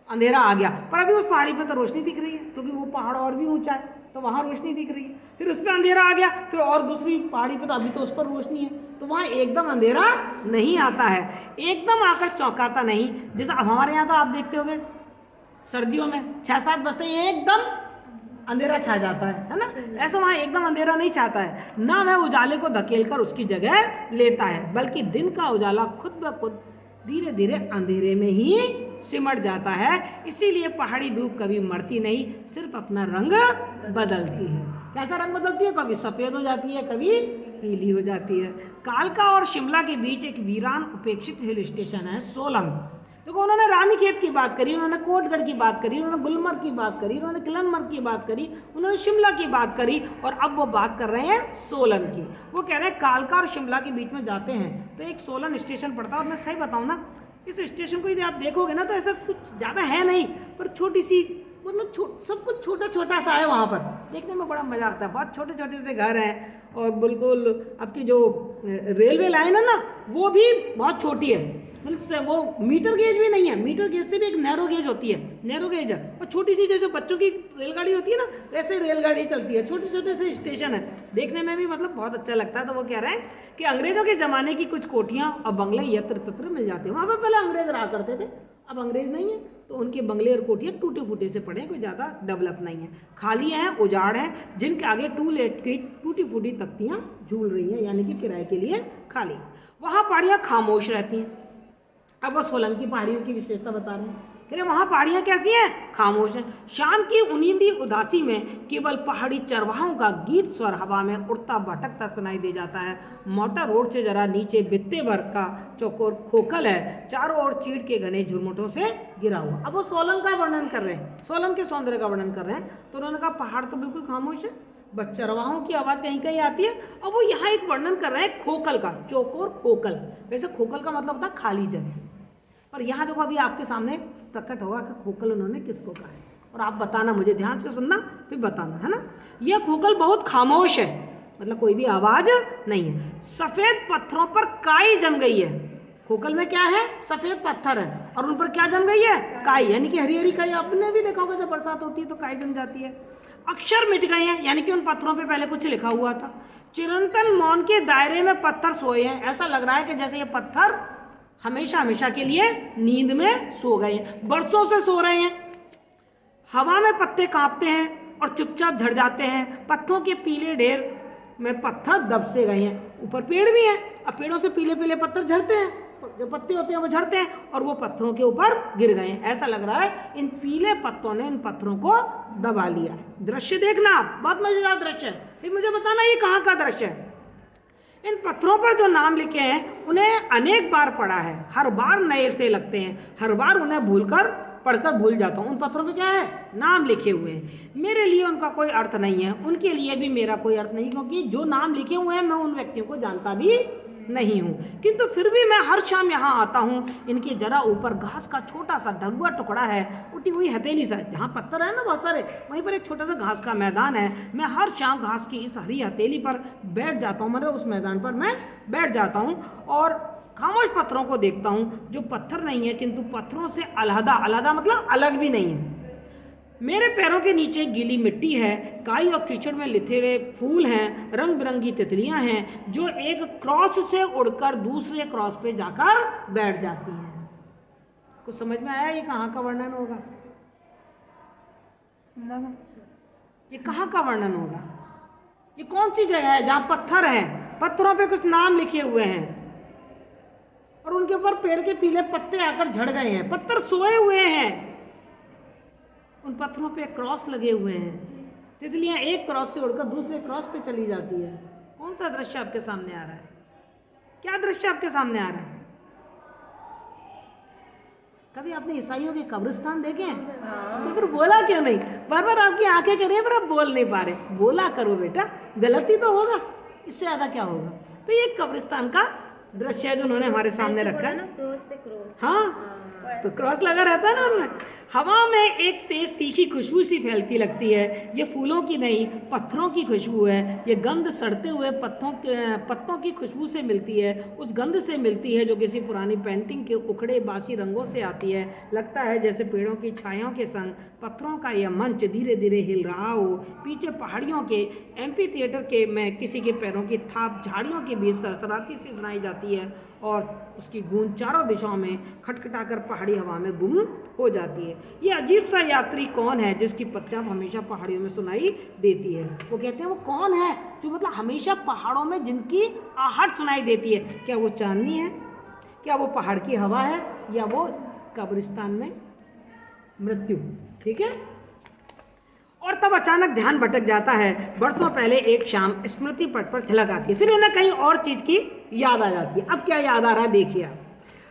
अंधेरा आ गया, पर अभी उस पहाड़ी पे तो रोशनी दिख रही है, क्योंकि वो पहाड़ और भी ऊंचा है तो वहाँ रोशनी दिख रही है। फिर उस पर अंधेरा आ गया, फिर और दूसरी पहाड़ी पे तो अभी तो उस पर रोशनी है, तो वहाँ एकदम अंधेरा नहीं आता है, एकदम आकर चौंकाता नहीं। जैसे अब हमारे यहाँ तो आप देखते होंगे सर्दियों में 6-7 बजते एकदम अंधेरा छा जाता है ना, ऐसा वहाँ एकदम अंधेरा नहीं छाता है। ना वह उजाले को धकेलकर उसकी जगह लेता है, बल्कि दिन का उजाला खुद ब खुद धीरे धीरे अंधेरे में ही सिमट जाता है। इसीलिए पहाड़ी धूप कभी मरती नहीं, सिर्फ अपना रंग बदलती है। कैसा रंग बदलती है? कभी सफ़ेद हो जाती है, कभी पीली हो जाती है। कालका और शिमला के बीच एक वीरान उपेक्षित हिल स्टेशन है सोलंग। देखो, उन्होंने रानी खेत की बात करी, उन्होंने कोटगढ़ की बात करी, उन्होंने गुलमर्ग की बात करी, उन्होंने किलनमर्ग की बात करी, उन्होंने शिमला की बात करी, और अब वो बात कर रहे हैं सोलन की। वो कह रहे हैं कालका और शिमला के बीच में जाते हैं तो एक सोलन स्टेशन पड़ता है। और मैं सही बताऊँ ना, इस स्टेशन को यदि आप देखोगे ना तो ऐसा कुछ ज़्यादा है नहीं, पर छोटी सी मतलब सब कुछ छोटा छोटा सा है। वहाँ पर देखने में बड़ा मज़ा आता है, बहुत छोटे छोटे से घर हैं, और बिल्कुल आपकी जो रेलवे लाइन है ना वो भी बहुत छोटी है, मतलब वो मीटर गेज भी नहीं है, मीटर गेज से भी एक नैरो गेज होती है, नैरो गेज है, और छोटी सी जैसे बच्चों की रेलगाड़ी होती है ना वैसे रेलगाड़ी चलती है, छोटे छोटे से स्टेशन है, देखने में भी मतलब बहुत अच्छा लगता है। तो वो कह रहे हैं कि अंग्रेजों के ज़माने की कुछ कोठियाँ और बंगले यत्र तत्र मिल जाते हैं। वहाँ पर पहले अंग्रेज रहा करते थे, अब अंग्रेज नहीं है, तो उनके बंगले और कोठियाँ टूटे फूटे से पड़े हैं, कोई ज़्यादा डेवलप नहीं है, खाली हैं, उजाड़ हैं, जिनके आगे टूलेट की टूटी फूटी तख्तियाँ झूल रही हैं, यानी कि किराए के लिए खाली। वहाँ पहाड़ियाँ खामोश रहती हैं। अब वो सोलंग की पहाड़ियों की विशेषता बता रहे हैं, कह रहे वहाँ पहाड़ियाँ कैसी हैं? खामोश हैं। शाम की उनींदी उदासी में केवल पहाड़ी चरवाहों का गीत स्वर हवा में उड़ता भटकता सुनाई दे जाता है। मोटर रोड से जरा नीचे बित्ते भर का चौकोर खोखल है, चारों ओर चीड़ के घने झुरमुटों से गिरा हुआ। अब वो सोलंग का वर्णन कर रहे हैं, सोलंग के सौंदर्य का वर्णन कर रहे हैं, तो उन्होंने कहा पहाड़ तो बिल्कुल खामोश है, बस चरवाहों की आवाज़ कहीं कहीं आती है। अब वो यहाँ एक वर्णन कर रहे हैं खोखल का, चौकोर खोखल। वैसे खोखल का मतलब था खाली जगह, पर यहाँ देखो अभी आपके सामने प्रकट होगा कि खोखल उन्होंने किसको कहा है, और आप बताना, मुझे ध्यान से सुनना फिर बताना, है ना। यह खोखल बहुत खामोश है, मतलब कोई भी आवाज़ नहीं है। सफ़ेद पत्थरों पर काई जम गई है, खोखल में क्या है? सफेद पत्थर है और उन पर क्या जम गई है? काई, यानी कि हरी हरी काई। आपने भी देखा होगा जब बरसात होती है तो काई जम जाती है। अक्षर मिट गए हैं, यानी कि उन पत्थरों पे पहले कुछ लिखा हुआ था। चिरंतन मौन के दायरे में पत्थर सोए हैं, ऐसा लग रहा है कि जैसे ये पत्थर हमेशा हमेशा के लिए नींद में सो गए हैं, बरसों से सो रहे हैं। हवा में पत्ते कांपते हैं और चुपचाप झड़ जाते हैं। पत्थरों के पीले ढेर में पत्थर दब से गए हैं। ऊपर पेड़ भी हैं, अब पेड़ों से पीले पीले पत्थर झड़ते हैं, जो पत्ते होते हैं वो झड़ते हैं और वो पत्थरों के ऊपर गिर गए हैं। ऐसा लग रहा है इन पीले पत्तों ने इन पत्थरों को दबा लिया है। दृश्य देखना आप, बहुत मजेदार दृश्य है। फिर मुझे बताना ये कहाँ का दृश्य है। इन पत्थरों पर जो नाम लिखे हैं उन्हें अनेक बार पढ़ा है, हर बार नए से लगते हैं, हर बार उन्हें पढ़कर भूल जाता हूँ। उन पत्थरों पे क्या है? नाम लिखे हुए हैं। मेरे लिए उनका कोई अर्थ नहीं है, उनके लिए भी मेरा कोई अर्थ नहीं, क्योंकि जो नाम लिखे हुए हैं मैं उन व्यक्तियों को जानता भी नहीं हूँ। किंतु फिर भी मैं हर शाम यहाँ आता हूँ। इनके जरा ऊपर घास का छोटा सा ढलुआ टुकड़ा है, उठी हुई हथेली सा, जहाँ पत्थर है ना बहुत सारे, वहीं पर एक छोटा सा घास का मैदान है। मैं हर शाम घास की इस हरी हथेली पर बैठ जाता हूँ, मतलब उस मैदान पर मैं बैठ जाता हूँ और खामोश पत्थरों को देखता हूँ, जो पत्थर नहीं है किंतु पत्थरों से अलहदा, अलहदा मतलब अलग भी नहीं है। मेरे पैरों के नीचे गीली मिट्टी है, काई और कीचड़ में लिथेड़े फूल हैं, रंग बिरंगी तितलियां हैं जो एक क्रॉस से उड़कर दूसरे क्रॉस पे जाकर बैठ जाती हैं। कुछ समझ में आया? ये कहाँ का वर्णन होगा? ये कहाँ का वर्णन होगा? ये कौन सी जगह है जहाँ पत्थर है, पत्थरों पे कुछ नाम लिखे हुए हैं और उनके ऊपर पेड़ के पीले पत्ते आकर झड़ गए हैं, पत्थर सोए हुए हैं, उन पत्थरों पे क्रॉस लगे हुए हैं, तितलियां एक क्रॉस से उड़कर दूसरे क्रॉस पे चली जाती है। कौन सा दृश्य आपके सामने आ रहा है? क्या दृश्य आपके सामने आ रहा है? कभी आपने ईसाइयों के कब्रिस्तान देखे हैं? तो फिर बोला क्यों नहीं? बार बार आपकी आंखें कर रही है पर आप बोल नहीं पा रहे। बोला करो बेटा, गलती तो होगा, इससे ज्यादा क्या होगा। तो ये कब्रिस्तान का दृश्य है जो उन्होंने हमारे सामने रखा है। क्रॉस पे क्रॉस, हाँ, तो क्रॉस लगा रहता है ना उनमें। हवा में एक तेज तीखी खुशबू सी फैलती लगती है। ये फूलों की नहीं, पत्थरों की खुशबू है। ये गंध सड़ते हुए पत्तों की खुशबू से मिलती है, उस गंध से मिलती है जो किसी पुरानी पेंटिंग के उखड़े बासी रंगों से आती है। लगता है जैसे पेड़ों की छायाओं के संग पत्थरों का यह मंच धीरे धीरे हिल रहा हो। पीछे पहाड़ियों के एम्फी थिएटर के में किसी के पैरों की थाप झाड़ियों के बीच सरसराती सी सुनाई जाती है और उसकी गूंज चारों दिशाओं में खटखटाकर पहाड़ी हवा में गुम हो जाती है। ये अजीब सा यात्री कौन है जिसकी पच्चाप हमेशा पहाड़ियों में सुनाई देती है? वो कहते हैं वो कौन है जो मतलब हमेशा पहाड़ों में जिनकी आहट सुनाई देती है? क्या वो चांदनी है? क्या वो पहाड़ की हवा है? या वो कब्रिस्तान में मृत्यु? ठीक है। और तब अचानक ध्यान भटक जाता है। बरसों पहले एक शाम स्मृति पट पर झलक आती है, फिर इन्हें कहीं और चीज की याद आ जाती है। अब क्या याद आ रहा है देखिए आप।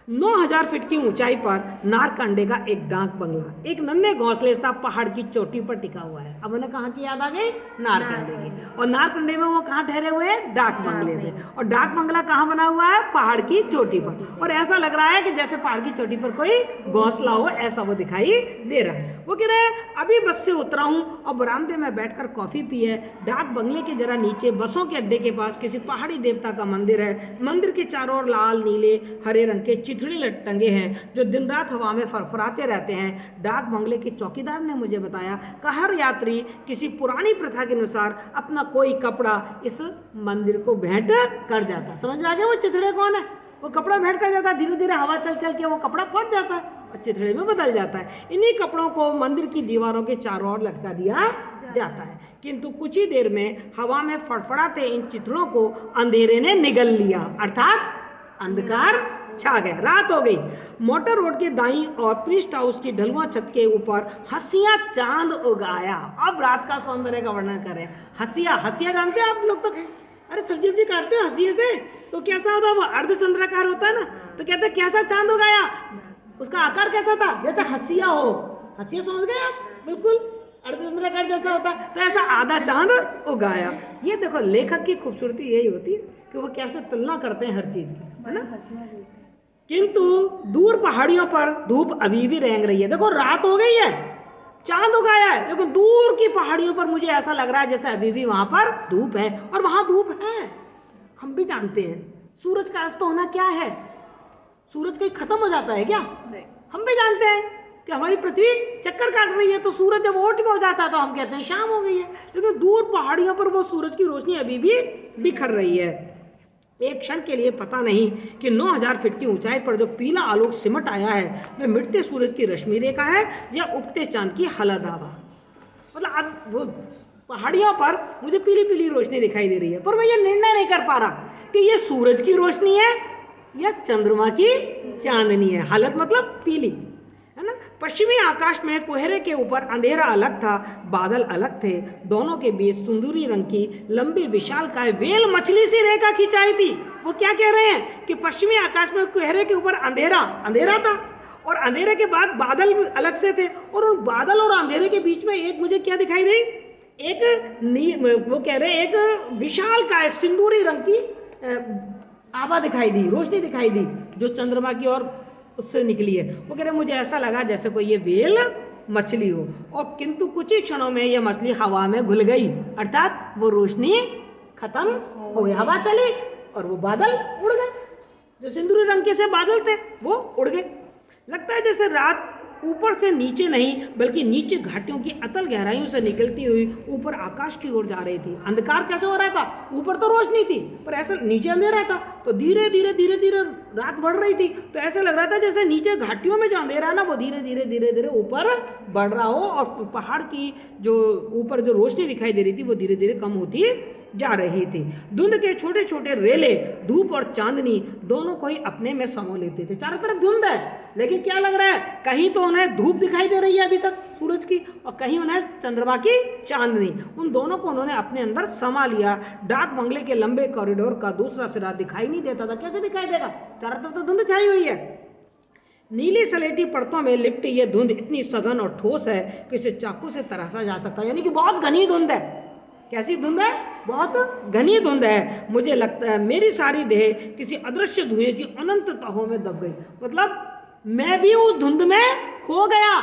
9000 फीट की ऊंचाई पर नारकंडे का एक डाक बंगला एक नन्हे घोंसले सा पहाड़ की चोटी पर टिका हुआ है। अब उन्हें कहाँ की याद आ गई? नारकंडे की। और नारकंडे में वो कहाँ ठहरे हुए हैं? डाक बंगले में। और डाक बंगला कहाँ बना हुआ है? पहाड़ की चोटी पर। और ऐसा लग रहा है कि जैसे पहाड़ की चोटी पर कोई घोंसला हो, ऐसा वो दिखाई दे रहा है। वो कह रहे हैं अभी बस से उतरा हूँ और बरामदे में बैठकर कॉफी पी है। डाक बंगले के जरा नीचे बसों के अड्डे के पास किसी पहाड़ी देवता का मंदिर है। मंदिर के चारों ओर लाल नीले हरे रंग के चिथड़े टंगे हैं जो दिन रात हवा में फरफराते रहते हैं। डाक बंगले के चौकीदार ने मुझे बताया कि हर यात्री किसी पुरानी प्रथा के अनुसार अपना कोई कपड़ा इस मंदिर को भेंट कर जाता है। समझ में आ गया? वो चिथड़े कौन है? वो कपड़ा भेंट कर जाता है, धीरे धीरे हवा चल चल के वो कपड़ा फट जाता है और चिथड़े में बदल जाता है। इन्हीं कपड़ों को मंदिर की दीवारों के चारों ओर लटका दिया जाता है। किंतु कुछ ही देर में हवा में फड़फड़ाते इन चिथड़ों को अंधेरे ने निगल लिया, अर्थात अंधकार छा गया। रात हो गई। मोटर रोड के दाईं और प्रीस्ट हाउस की ढलुआ छत के ऊपर हंसिया चांद उगाया। अब रात का सौंदर्य का वर्णन करें। हंसिया, हंसिया जानते हैं आप लोग? तो अरे सब्जी वब्जी काटते हो हंसिये से, तो कैसा होता है वो? अर्धचंद्राकार होता है ना। तो कहते हैं कैसा चांद उगाया? उसका आकार कैसा था? जैसा हंसिया हो। हंसिया समझ गए आप? बिल्कुल अर्धचंद्राकार जैसा होता है, तो ऐसा आधा चांद उगाया। ये देखो लेखक की खूबसूरती यही होती है कि वो कैसे तुलना करते हैं हर चीज की, है ना। किंतु दूर पहाड़ियों पर धूप अभी भी रेंग रही है। देखो रात हो गई है, चांद उगाया है, लेकिन दूर की पहाड़ियों पर मुझे ऐसा लग रहा है जैसे अभी भी वहां पर धूप है। और वहां धूप है, हम भी जानते हैं। सूरज का अस्त होना क्या है? सूरज कहीं खत्म हो जाता है क्या? हम भी जानते हैं कि हमारी पृथ्वी चक्कर काट रही है, तो सूरज जब ओट में हो जाता है तो हम कहते हैं शाम हो गई है, लेकिन दूर पहाड़ियों पर वो सूरज की रोशनी अभी भी बिखर रही है। एक क्षण के लिए पता नहीं कि 9000 फीट की ऊंचाई पर जो पीला आलोक सिमट आया है वह मिटते सूरज की रश्मि रेखा है या उगते चांद की हलदावा। मतलब अब वो पहाड़ियों पर मुझे पीली पीली रोशनी दिखाई दे रही है, पर मैं ये निर्णय नहीं कर पा रहा कि ये सूरज की रोशनी है या चंद्रमा की चांदनी है। हालत मतलब पीली, है ना। पश्चिमी आकाश में कोहरे के ऊपर अंधेरा अलग था, बादल अलग थे, दोनों के बीच सुंदरी रंग की लंबी विशालकाय वेल मछली सी रेखा खिंचाई थी। वो क्या कह रहे हैं कि पश्चिमी आकाश में कोहरे के ऊपर अंधेरा था और अंधेरे के बाद बादल भी अलग से थे, और उन बादल और अंधेरे के बीच में एक मुझे क्या दिखाई दी, वो कह रहे हैं एक विशालकाय सिंदूरी रंग की आभा दिखाई दी, रोशनी दिखाई दी जो चंद्रमा की ओर उससे निकली है। वो कह रहे मुझे ऐसा लगा जैसे कोई ये वेल मछली हो, और किंतु कुछ ही क्षणों में ये मछली हवा में घुल गई, अर्थात वो रोशनी खत्म हो गई, हवा चली और वो बादल उड़ गए। जो सिंदूरी रंग के से बादल थे वो उड़ गए। लगता है जैसे रात ऊपर से नीचे नहीं बल्कि नीचे घाटियों की अतल गहराइयों से निकलती हुई ऊपर आकाश की ओर जा रही थी। अंधकार कैसे हो रहा था? ऊपर तो रोशनी थी पर ऐसा नीचे अंधेरा था, तो धीरे धीरे रात बढ़ रही थी, तो ऐसा लग रहा था जैसे नीचे घाटियों में जो अंधेरा है ना वो धीरे धीरे ऊपर बढ़ रहा हो, और पहाड़ की जो ऊपर जो रोशनी दिखाई दे रही थी वो धीरे धीरे कम होती जा रही थी। धुंध के छोटे छोटे रेले धूप और चांदनी दोनों को ही अपने में समो लेते थे। चारों तरफ धुंध है, लेकिन क्या लग रहा है, कहीं तो उन्हें धूप दिखाई दे रही है अभी तक सूरज की, और कहीं उन्हें चंद्रमा की चांदनी। उन दोनों को उन्होंने अपने अंदर समा लिया। डाक बंगले के लंबे कॉरिडोर का दूसरा सिरा दिखाई नहीं देता था। कैसे दिखाई देगा? चारों तरफ तो धुंध छाई हुई है। नीली सलेटी परतों में लिपटी यह धुंध इतनी सघन और ठोस है कि इसे चाकू से तराशा जा सकता है, यानी कि बहुत घनी धुंध है। कैसी धुंध है? बहुत घनी धुंध है। मुझे लगता है मेरी सारी देह किसी अदृश्य धुएं की अनंत तहों में दब गई। मतलब मैं भी उस धुंध में खो गया,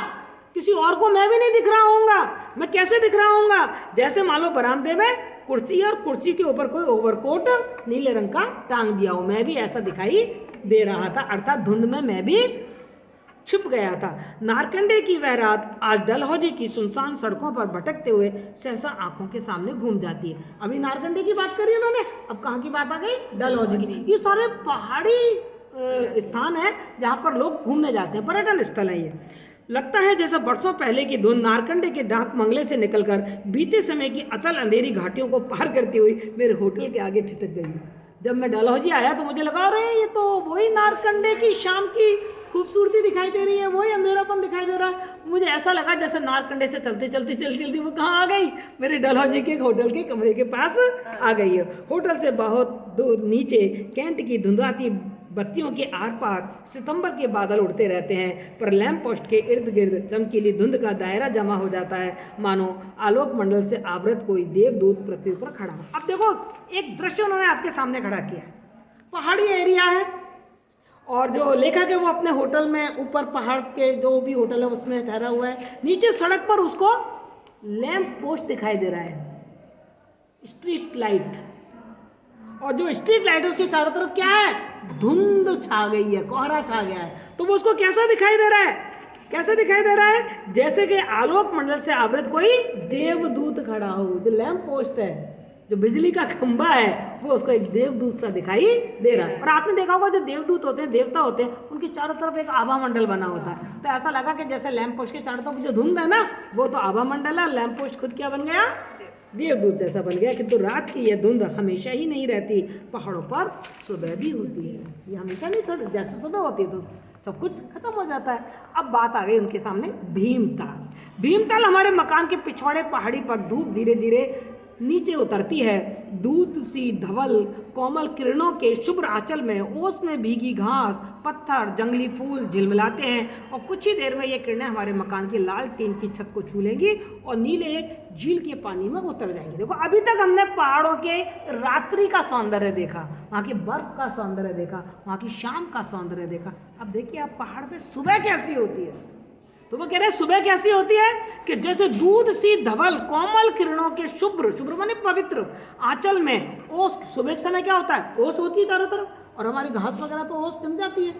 किसी और को मैं भी नहीं दिख रहा होऊंगा। मैं कैसे दिख रहा होऊंगा? जैसे मान लो बरामदे में कुर्सी है और कुर्सी के ऊपर कोई ओवरकोट नीले रंग का टांग दिया हो, मैं भी ऐसा दिखाई दे रहा था, अर्थात धुंध में मैं भी छिप गया था। नारकंडे की वह रात आज डलहौजी की सुनसान सड़कों पर भटकते हुए सहसा आंखों के सामने घूम जाती है। अभी नारकंडे की बात करी उन्होंने, अब कहाँ की बात आ गई? डलहौजी की। ये सारे पहाड़ी स्थान है जहाँ पर लोग घूमने जाते हैं, पर्यटन स्थल है ये। लगता है जैसा बरसों पहले की धुंध नारकंडे के डाक बंगले से निकलकर बीते समय की अतल अंधेरी घाटियों को पार करती हुई मेरे होटल के आगे ठिठक गई। जब मैं डलहौजी आया तो मुझे लगा अरे ये तो वही नारकंडे की शाम की खूबसूरती दिखाई दे रही है, वही अंधेरापन दिखाई दे रहा है। मुझे ऐसा लगा जैसे नारकंडे से चलती चलती वो कहाँ आ गई? मेरे डलहौजी के होटल के कमरे के पास आ गई है। होटल से बहुत दूर नीचे कैंट की धुंधाती बत्तियों के आर पार सितंबर के बादल उड़ते रहते हैं, पर लैंप पोस्ट के इर्द गिर्द चमकीली धुंध का दायरा जमा हो जाता है, मानो आलोक मंडल से आवृत कोई देवदूत पृथ्वी पर खड़ा हो। अब देखो एक दृश्य उन्होंने आपके सामने खड़ा किया है। पहाड़ी एरिया है और जो लेखक है वो अपने होटल में ऊपर पहाड़ के जो भी होटल है उसमें ठहरा हुआ है। नीचे सड़क पर उसको लैंप पोस्ट दिखाई दे रहा है, स्ट्रीट लाइट, और जो स्ट्रीट लाइट है उसके चारों तरफ क्या है? धुंध छा गई है, कोहरा छा गया है। तो वो उसको कैसा दिखाई दे रहा है? कैसे दिखाई दे रहा है? जैसे कि आलोक मंडल से आवृत कोई देवदूत खड़ा हो। जो लैंप पोस्ट है, जो बिजली का खंभा है, वो उसको एक देवदूत सा दिखाई दे रहा है। और आपने देखा होगा जो देवदूत होते हैं, देवता होते हैं, उनके चारों तरफ एक आभा मंडल बना होता है। तो ऐसा लगा कि जैसे लैंप पोस्ट के चारों तरफ जो धुंध है ना, वो तो आभा मंडल है, लैंप पोस्ट खुद क्या बन गया? देवदूत जैसा बन गया। किंतु रात की यह धुंध हमेशा ही नहीं रहती, पहाड़ों पर सुबह भी होती है। ये हमेशा नहीं था, जैसे सुबह होती है तो सब कुछ खत्म हो जाता है। अब बात आ गई उनके सामने भीमताल। भीमताल हमारे मकान के पिछवाड़े पहाड़ी पर धूप धीरे धीरे नीचे उतरती है। दूध सी धवल कोमल किरणों के शुभ्र आंचल में ओस में भीगी घास, पत्थर, जंगली फूल झिलमिलाते हैं, और कुछ ही देर में ये किरणें हमारे मकान की लाल टीन की छत को छू लेंगी और नीले झील के पानी में उतर जाएंगी। देखो अभी तक हमने पहाड़ों के रात्रि का सौंदर्य देखा, वहाँ की बर्फ का सौंदर्य देखा, वहाँ की शाम का सौंदर्य देखा। अब देखिए आप पहाड़ पे सुबह कैसी होती है। तो वो कह रहे हैं सुबह कैसी होती है कि जैसे दूध सी धवल कोमल किरणों के शुभ्र माने पवित्र आंचल में ओस। सुबह के समय क्या होता है? ओस होती है चारों तरफ, और हमारी घास वगैरह तो ओस जम जाती है।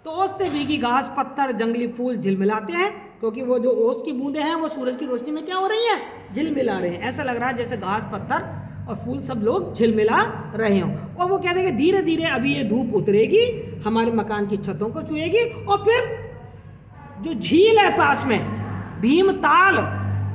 तो ओस से भीगी घास, पत्थर, जंगली फूल झिलमिलाते हैं, क्योंकि वो जो ओस की बूंदें हैं वो सूरज की रोशनी में क्या हो रही हैं, झिलमिला रहे हैं। ऐसा लग रहा है जैसे घास, पत्थर और फूल सब लोग झिलमिला रहे हों। और वो कहते हैं कि धीरे धीरे अभी ये धूप उतरेगी, हमारे मकान की छतों को छुएगी, और फिर जो झील है पास में, भीमताल,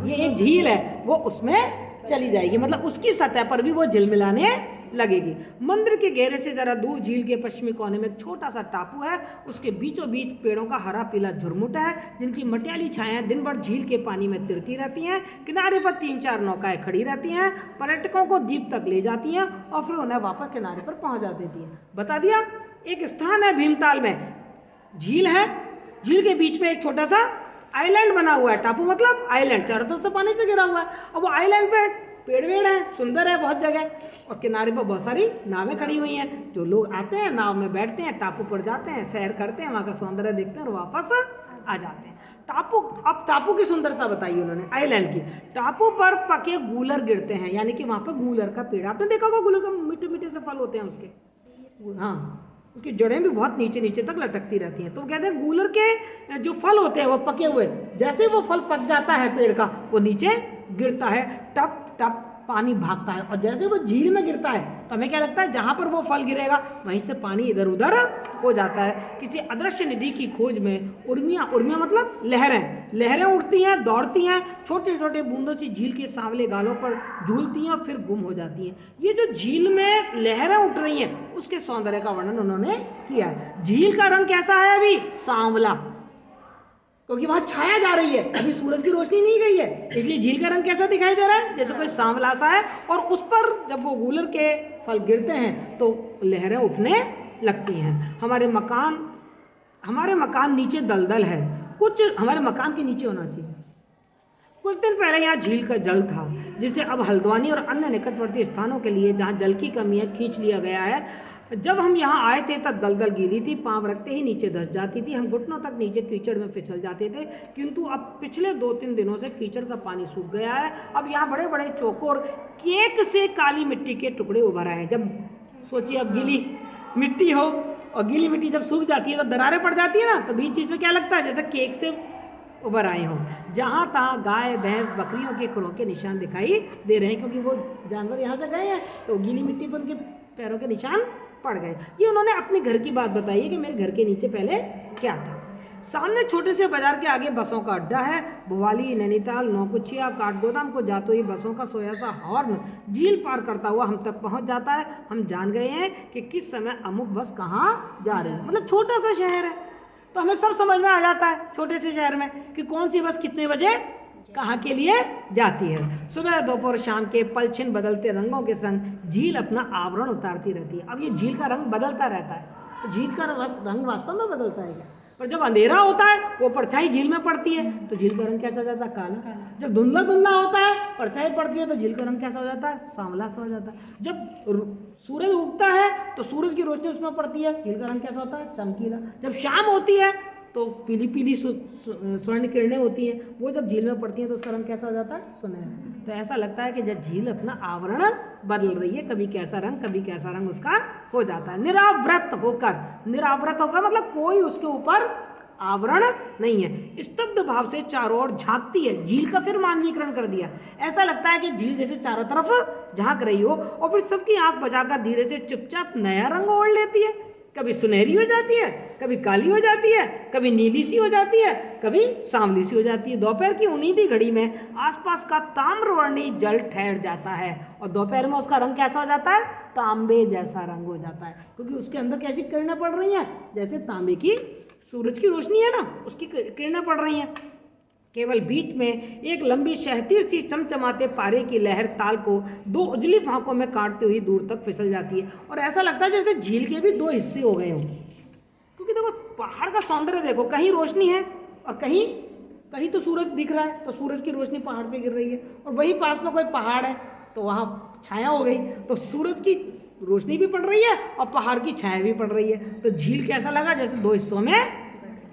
ये एक झील है, वो उसमें चली जाएगी, मतलब उसकी सतह पर भी वो झिलमिलाने लगेगी। मंदिर के घेरे से जरा दूर झील के पश्चिमी कोने में एक छोटा सा टापू है, उसके बीचों बीच पेड़ों का हरा पीला झुरमुट है, जिनकी मटियाली छायाएं दिन भर झील के पानी में तिरती रहती हैं। किनारे पर 3-4 नौकाएं खड़ी रहती हैं, पर्यटकों को द्वीप तक ले जाती हैं और फिर उन्हें वापस किनारे पर पहुंचा देती हैं। बता दिया, एक स्थान है भीमताल में, झील है, झील के बीच में एक छोटा सा आइलैंड बना हुआ है, टापू मतलब आइलैंड, चारों तरफ से पानी से घिरा हुआ है, और वो आइलैंड पे पेड़ वेड़ है, सुंदर है बहुत जगह, और किनारे पर बहुत सारी नावें खड़ी हुई हैं। जो लोग आते हैं नाव में बैठते हैं, टापू पर जाते हैं, सैर करते हैं, वहाँ का सौंदर्य देखते हैं और वापस आ जाते हैं। टापू, अब टापू की सुंदरता बताई उन्होंने, आइलैंड की। टापू पर पके गूलर गिरते हैं, यानी कि वहाँ पर गूलर का पेड़, आपने देखा होगा गूलर का मीठे मीठे से फल होते हैं उसके, हाँ, उसकी जड़ें भी बहुत नीचे नीचे तक लटकती रहती हैं। तो कहते हैं गूलर के जो फल होते हैं वो पके हुए, जैसे वो फल पक जाता है पेड़ का, वो नीचे गिरता है, टप टप पानी भागता है, और जैसे वो झील में गिरता है तो हमें क्या लगता है, जहां पर वो फल गिरेगा वहीं से पानी इधर उधर हो जाता है। किसी अदृश्य निधि की खोज में उर्मियाँ, उर्मियाँ मतलब लहरें, लहरें उठती हैं, दौड़ती हैं, छोटे छोटे बूंदों से झील के सांवले गालों पर झूलती हैं और फिर गुम हो जाती हैं। ये जो झील में लहरें उठ रही हैं उसके सौंदर्य का वर्णन उन्होंने किया है। झील का रंग कैसा है अभी, सांवला, क्योंकि वहां छाया जा रही है, अभी सूरज की रोशनी नहीं गई है, इसलिए झील का रंग कैसा दिखाई दे रहा है, जैसे कोई सांवला सा है, और उस पर जब वो गूलर के फल गिरते हैं तो लहरें उठने लगती हैं। हमारे मकान नीचे दलदल है, कुछ हमारे मकान के नीचे होना चाहिए। कुछ दिन पहले यहाँ झील का जल था, जिसे अब हल्द्वानी और अन्य निकटवर्ती स्थानों के लिए जहाँ जल की कमी है खींच लिया गया है। जब हम यहाँ आए थे तब दलदल गीली थी, पाँव रखते ही नीचे धंस जाती थी, हम घुटनों तक नीचे कीचड़ में फिसल जाते थे, किंतु अब पिछले 2-3 दिनों से कीचड़ का पानी सूख गया है। अब यहाँ बड़े बड़े चौकोर केक से काली मिट्टी के टुकड़े उभर आए हैं। जब सोचिए अब गीली मिट्टी हो, और गीली मिट्टी जब सूख जाती है तो दरारें पड़ जाती है ना, तो बीच चीज़ में क्या लगता है, जैसे केक से उभर आए हों। जहाँ तहाँ गाय, भैंस, बकरियों के खुरों के निशान दिखाई दे रहे हैं, क्योंकि वो जानवर यहाँ से गए हैं तो गीली मिट्टी पर उनके पैरों के निशान पड़ गए। ये उन्होंने अपने घर की बात बताई है कि मेरे घर के नीचे पहले क्या था। सामने छोटे से बाजार के आगे बसों का अड्डा है। भोवाली, नैनीताल, नौकुचिया, काठगोदाम को जाते हुए बसों का सोया सा हॉर्न झील पार करता हुआ हम तक पहुंच जाता है। हम जान गए हैं कि किस समय अमुक बस कहाँ जा रही है। मतलब छोटा सा शहर है तो हमें सब समझ में आ जाता है छोटे से शहर में कि कौन सी बस कितने बजे कहाँ के लिए जाती है। सुबह, दोपहर, शाम के पलछिन बदलते रंगों के संग झील अपना आवरण उतारती रहती है। अब ये झील का रंग बदलता रहता है, तो झील का रंग वास्तव में बदलता है क्या? पर जब अंधेरा होता है वो परछाई झील में पड़ती है तो झील का रंग कैसा हो जाता है, काला। जब धुंधला धुंधला होता है, परछाई पड़ती है तो झील का रंग कैसा हो जाता है, सांवला सा हो जाता है। जब सूरज उगता है तो सूरज की रोशनी उसमें पड़ती है, झील का रंग कैसा होता है, चमकीला। जब शाम होती है तो पीली पीली स्वर्ण किरणें होती हैं, वो जब झील में पड़ती हैं तो उसका रंग कैसा हो जाता है, सुनहरा। तो ऐसा लगता है कि जब झील अपना आवरण बदल रही है, कभी कैसा रंग कभी कैसा रंग उसका हो जाता है। निरावृत होकर मतलब कोई उसके ऊपर आवरण नहीं है। स्तब्ध भाव से चारों ओर झांकती है झील का, फिर मानवीकरण कर दिया। ऐसा लगता है कि झील जैसे चारों तरफ झांक रही हो और फिर सबकी आंख बचाकर धीरे से चुपचाप नया रंग ओढ़ लेती है। कभी सुनहरी हो जाती है, कभी काली हो जाती है, कभी नीली सी हो जाती है, कभी सांवली सी हो जाती है। दोपहर की उन्नीदी घड़ी में आसपास का ताम्रवर्णी जल ठहर जाता है और दोपहर में उसका रंग कैसा हो जाता है, तांबे जैसा रंग हो जाता है, क्योंकि उसके अंदर कैसी किरणें पड़ रही हैं, जैसे तांबे की सूरज की रोशनी है ना, उसकी किरणें पड़ रही हैं। केवल बीच में एक लंबी शहतीर सी चमचमाते पारे की लहर ताल को दो उजली फांकों में काटती हुई दूर तक फिसल जाती है और ऐसा लगता है जैसे झील के भी दो हिस्से हो गए हों। क्योंकि देखो पहाड़ का सौंदर्य देखो, कहीं रोशनी है और कहीं तो सूरज दिख रहा है, तो सूरज की रोशनी पहाड़ पे गिर रही है, और वही पास में कोई पहाड़ है तो वहाँ छाया हो गई, तो सूरज की रोशनी भी पड़ रही है और पहाड़ की छाया भी पड़ रही है। तो झील कैसा लगा, जैसे दो हिस्सों में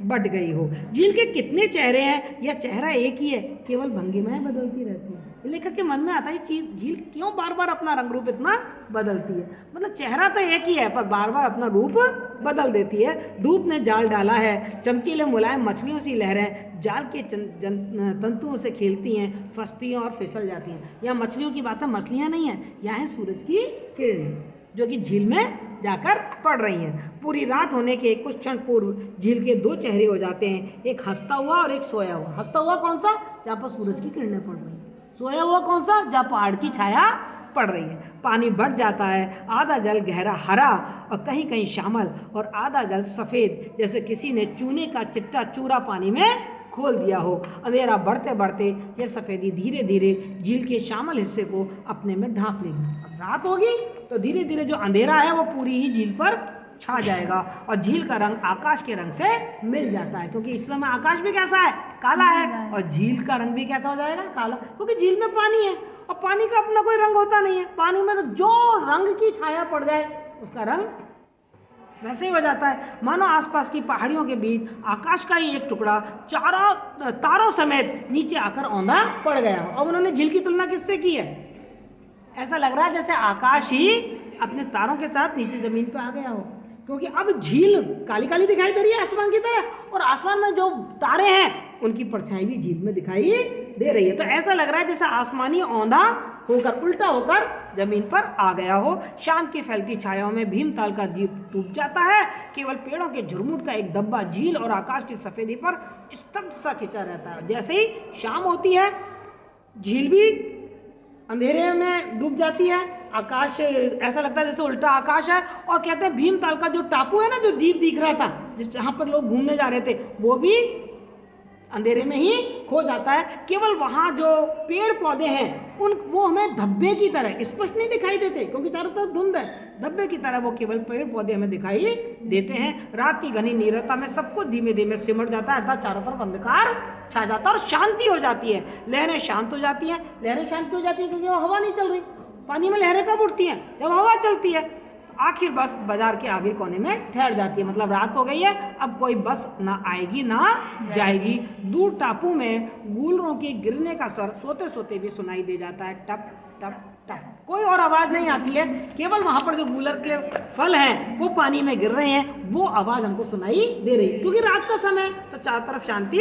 बट गई हो। झील के कितने चेहरे हैं या चेहरा एक ही है, केवल भंगिमाएं बदलती रहती हैं। लेखक के मन में आता है कि झील क्यों बार बार अपना रंग रूप इतना बदलती है। मतलब चेहरा तो एक ही है पर बार बार अपना रूप बदल देती है। धूप ने जाल डाला है, चमकीले मुलायम मछलियों सी लहरें जाल के तंतुओं से खेलती हैं, फंसती हैं और फिसल जाती हैं। यहाँ मछलियों की बात है, मछलियाँ नहीं हैं, यहाँ है सूरज की किरणें जो कि झील में जाकर पड़ रही हैं। पूरी रात होने के कुछ क्षण पूर्व झील के दो चेहरे हो जाते हैं, एक हंसता हुआ और एक सोया हुआ। हंसता हुआ कौन सा? जहाँ पर सूरज की किरणें पड़ रही हैं। सोया हुआ कौन सा? जहाँ पहाड़ की छाया पड़ रही है। पानी बढ़ जाता है, आधा जल गहरा हरा और कहीं कहीं श्यामल और आधा जल सफ़ेद, जैसे किसी ने चूने का चिट्टा चूरा पानी में खोल दिया हो। अंधेरा बढ़ते बढ़ते यह सफ़ेदी धीरे धीरे झील के श्यामल हिस्से को अपने में ढांक लेगी। अब रात होगी तो धीरे धीरे जो अंधेरा है वो पूरी ही झील पर छा जाएगा और झील का रंग आकाश के रंग से मिल जाता है, क्योंकि इस समय आकाश भी कैसा है? काला है। और झील का रंग भी कैसा हो जाएगा? काला, क्योंकि झील में पानी है और पानी का अपना कोई रंग होता नहीं है। पानी में तो जो रंग की छाया पड़ जाए उसका रंग वैसे ही हो जाता है। मानो आसपास की पहाड़ियों के बीच आकाश का ही एक टुकड़ा चारों तारों समेत नीचे आकर औंधा पड़ गया हो। अब उन्होंने झील की तुलना किससे की है? ऐसा लग रहा है जैसे आकाश ही अपने तारों के साथ नीचे जमीन पर आ गया हो, क्योंकि अब झील काली काली दिखाई दे रही है आसमान की तरह, और आसमान में जो तारे हैं उनकी परछाई भी झील में दिखाई दे रही है। तो ऐसा लग रहा है जैसे आसमानी औंधा होकर उल्टा होकर जमीन पर आ गया हो। शाम की फैलती छायाओं में भीमताल का द्वीप डूब जाता है। केवल पेड़ों के झुरमुट का एक धब्बा झील और आकाश की सफेदी पर स्तब्ध सा खिंचा रहता है। जैसे ही शाम होती है झील भी अंधेरे में डूब जाती है। आकाश ऐसा लगता है जैसे उल्टा आकाश है। और कहते हैं भीमताल का जो टापू है ना, जो द्वीप दिख रहा था जहाँ पर लोग घूमने जा रहे थे, वो भी अंधेरे में ही खो जाता है। केवल वहाँ जो पेड़ पौधे हैं वो हमें धब्बे की तरह स्पष्ट नहीं दिखाई देते, क्योंकि चारों तरफ धुंध है। धब्बे की तरह वो केवल पेड़ पौधे हमें दिखाई देते हैं। रात की घनी नीरता में सब कुछ धीमे धीमे सिमट जाता है, अर्थात चारों तरफ अंधकार छा जाता है और शांति हो जाती है। लहरें शांत हो जाती हैं। लहरें शांत हो जाती है क्योंकि वो हवा नहीं चल रही। पानी में लहरें कब उठती हैं? जब हवा चलती है। आखिर बस बाजार के आगे कोने में ठहर जाती है। मतलब रात हो गई है, अब कोई बस ना आएगी ना जाएगी। दूर टापू में गूलरों के गिरने का स्वर सोते सोते भी सुनाई दे जाता है, टप टप टप। कोई और आवाज़ नहीं आती है, केवल वहाँ पर जो गूलर के फल हैं वो पानी में गिर रहे हैं, वो आवाज़ हमको सुनाई दे रही है। क्योंकि रात का समय तो चारों तरफ शांति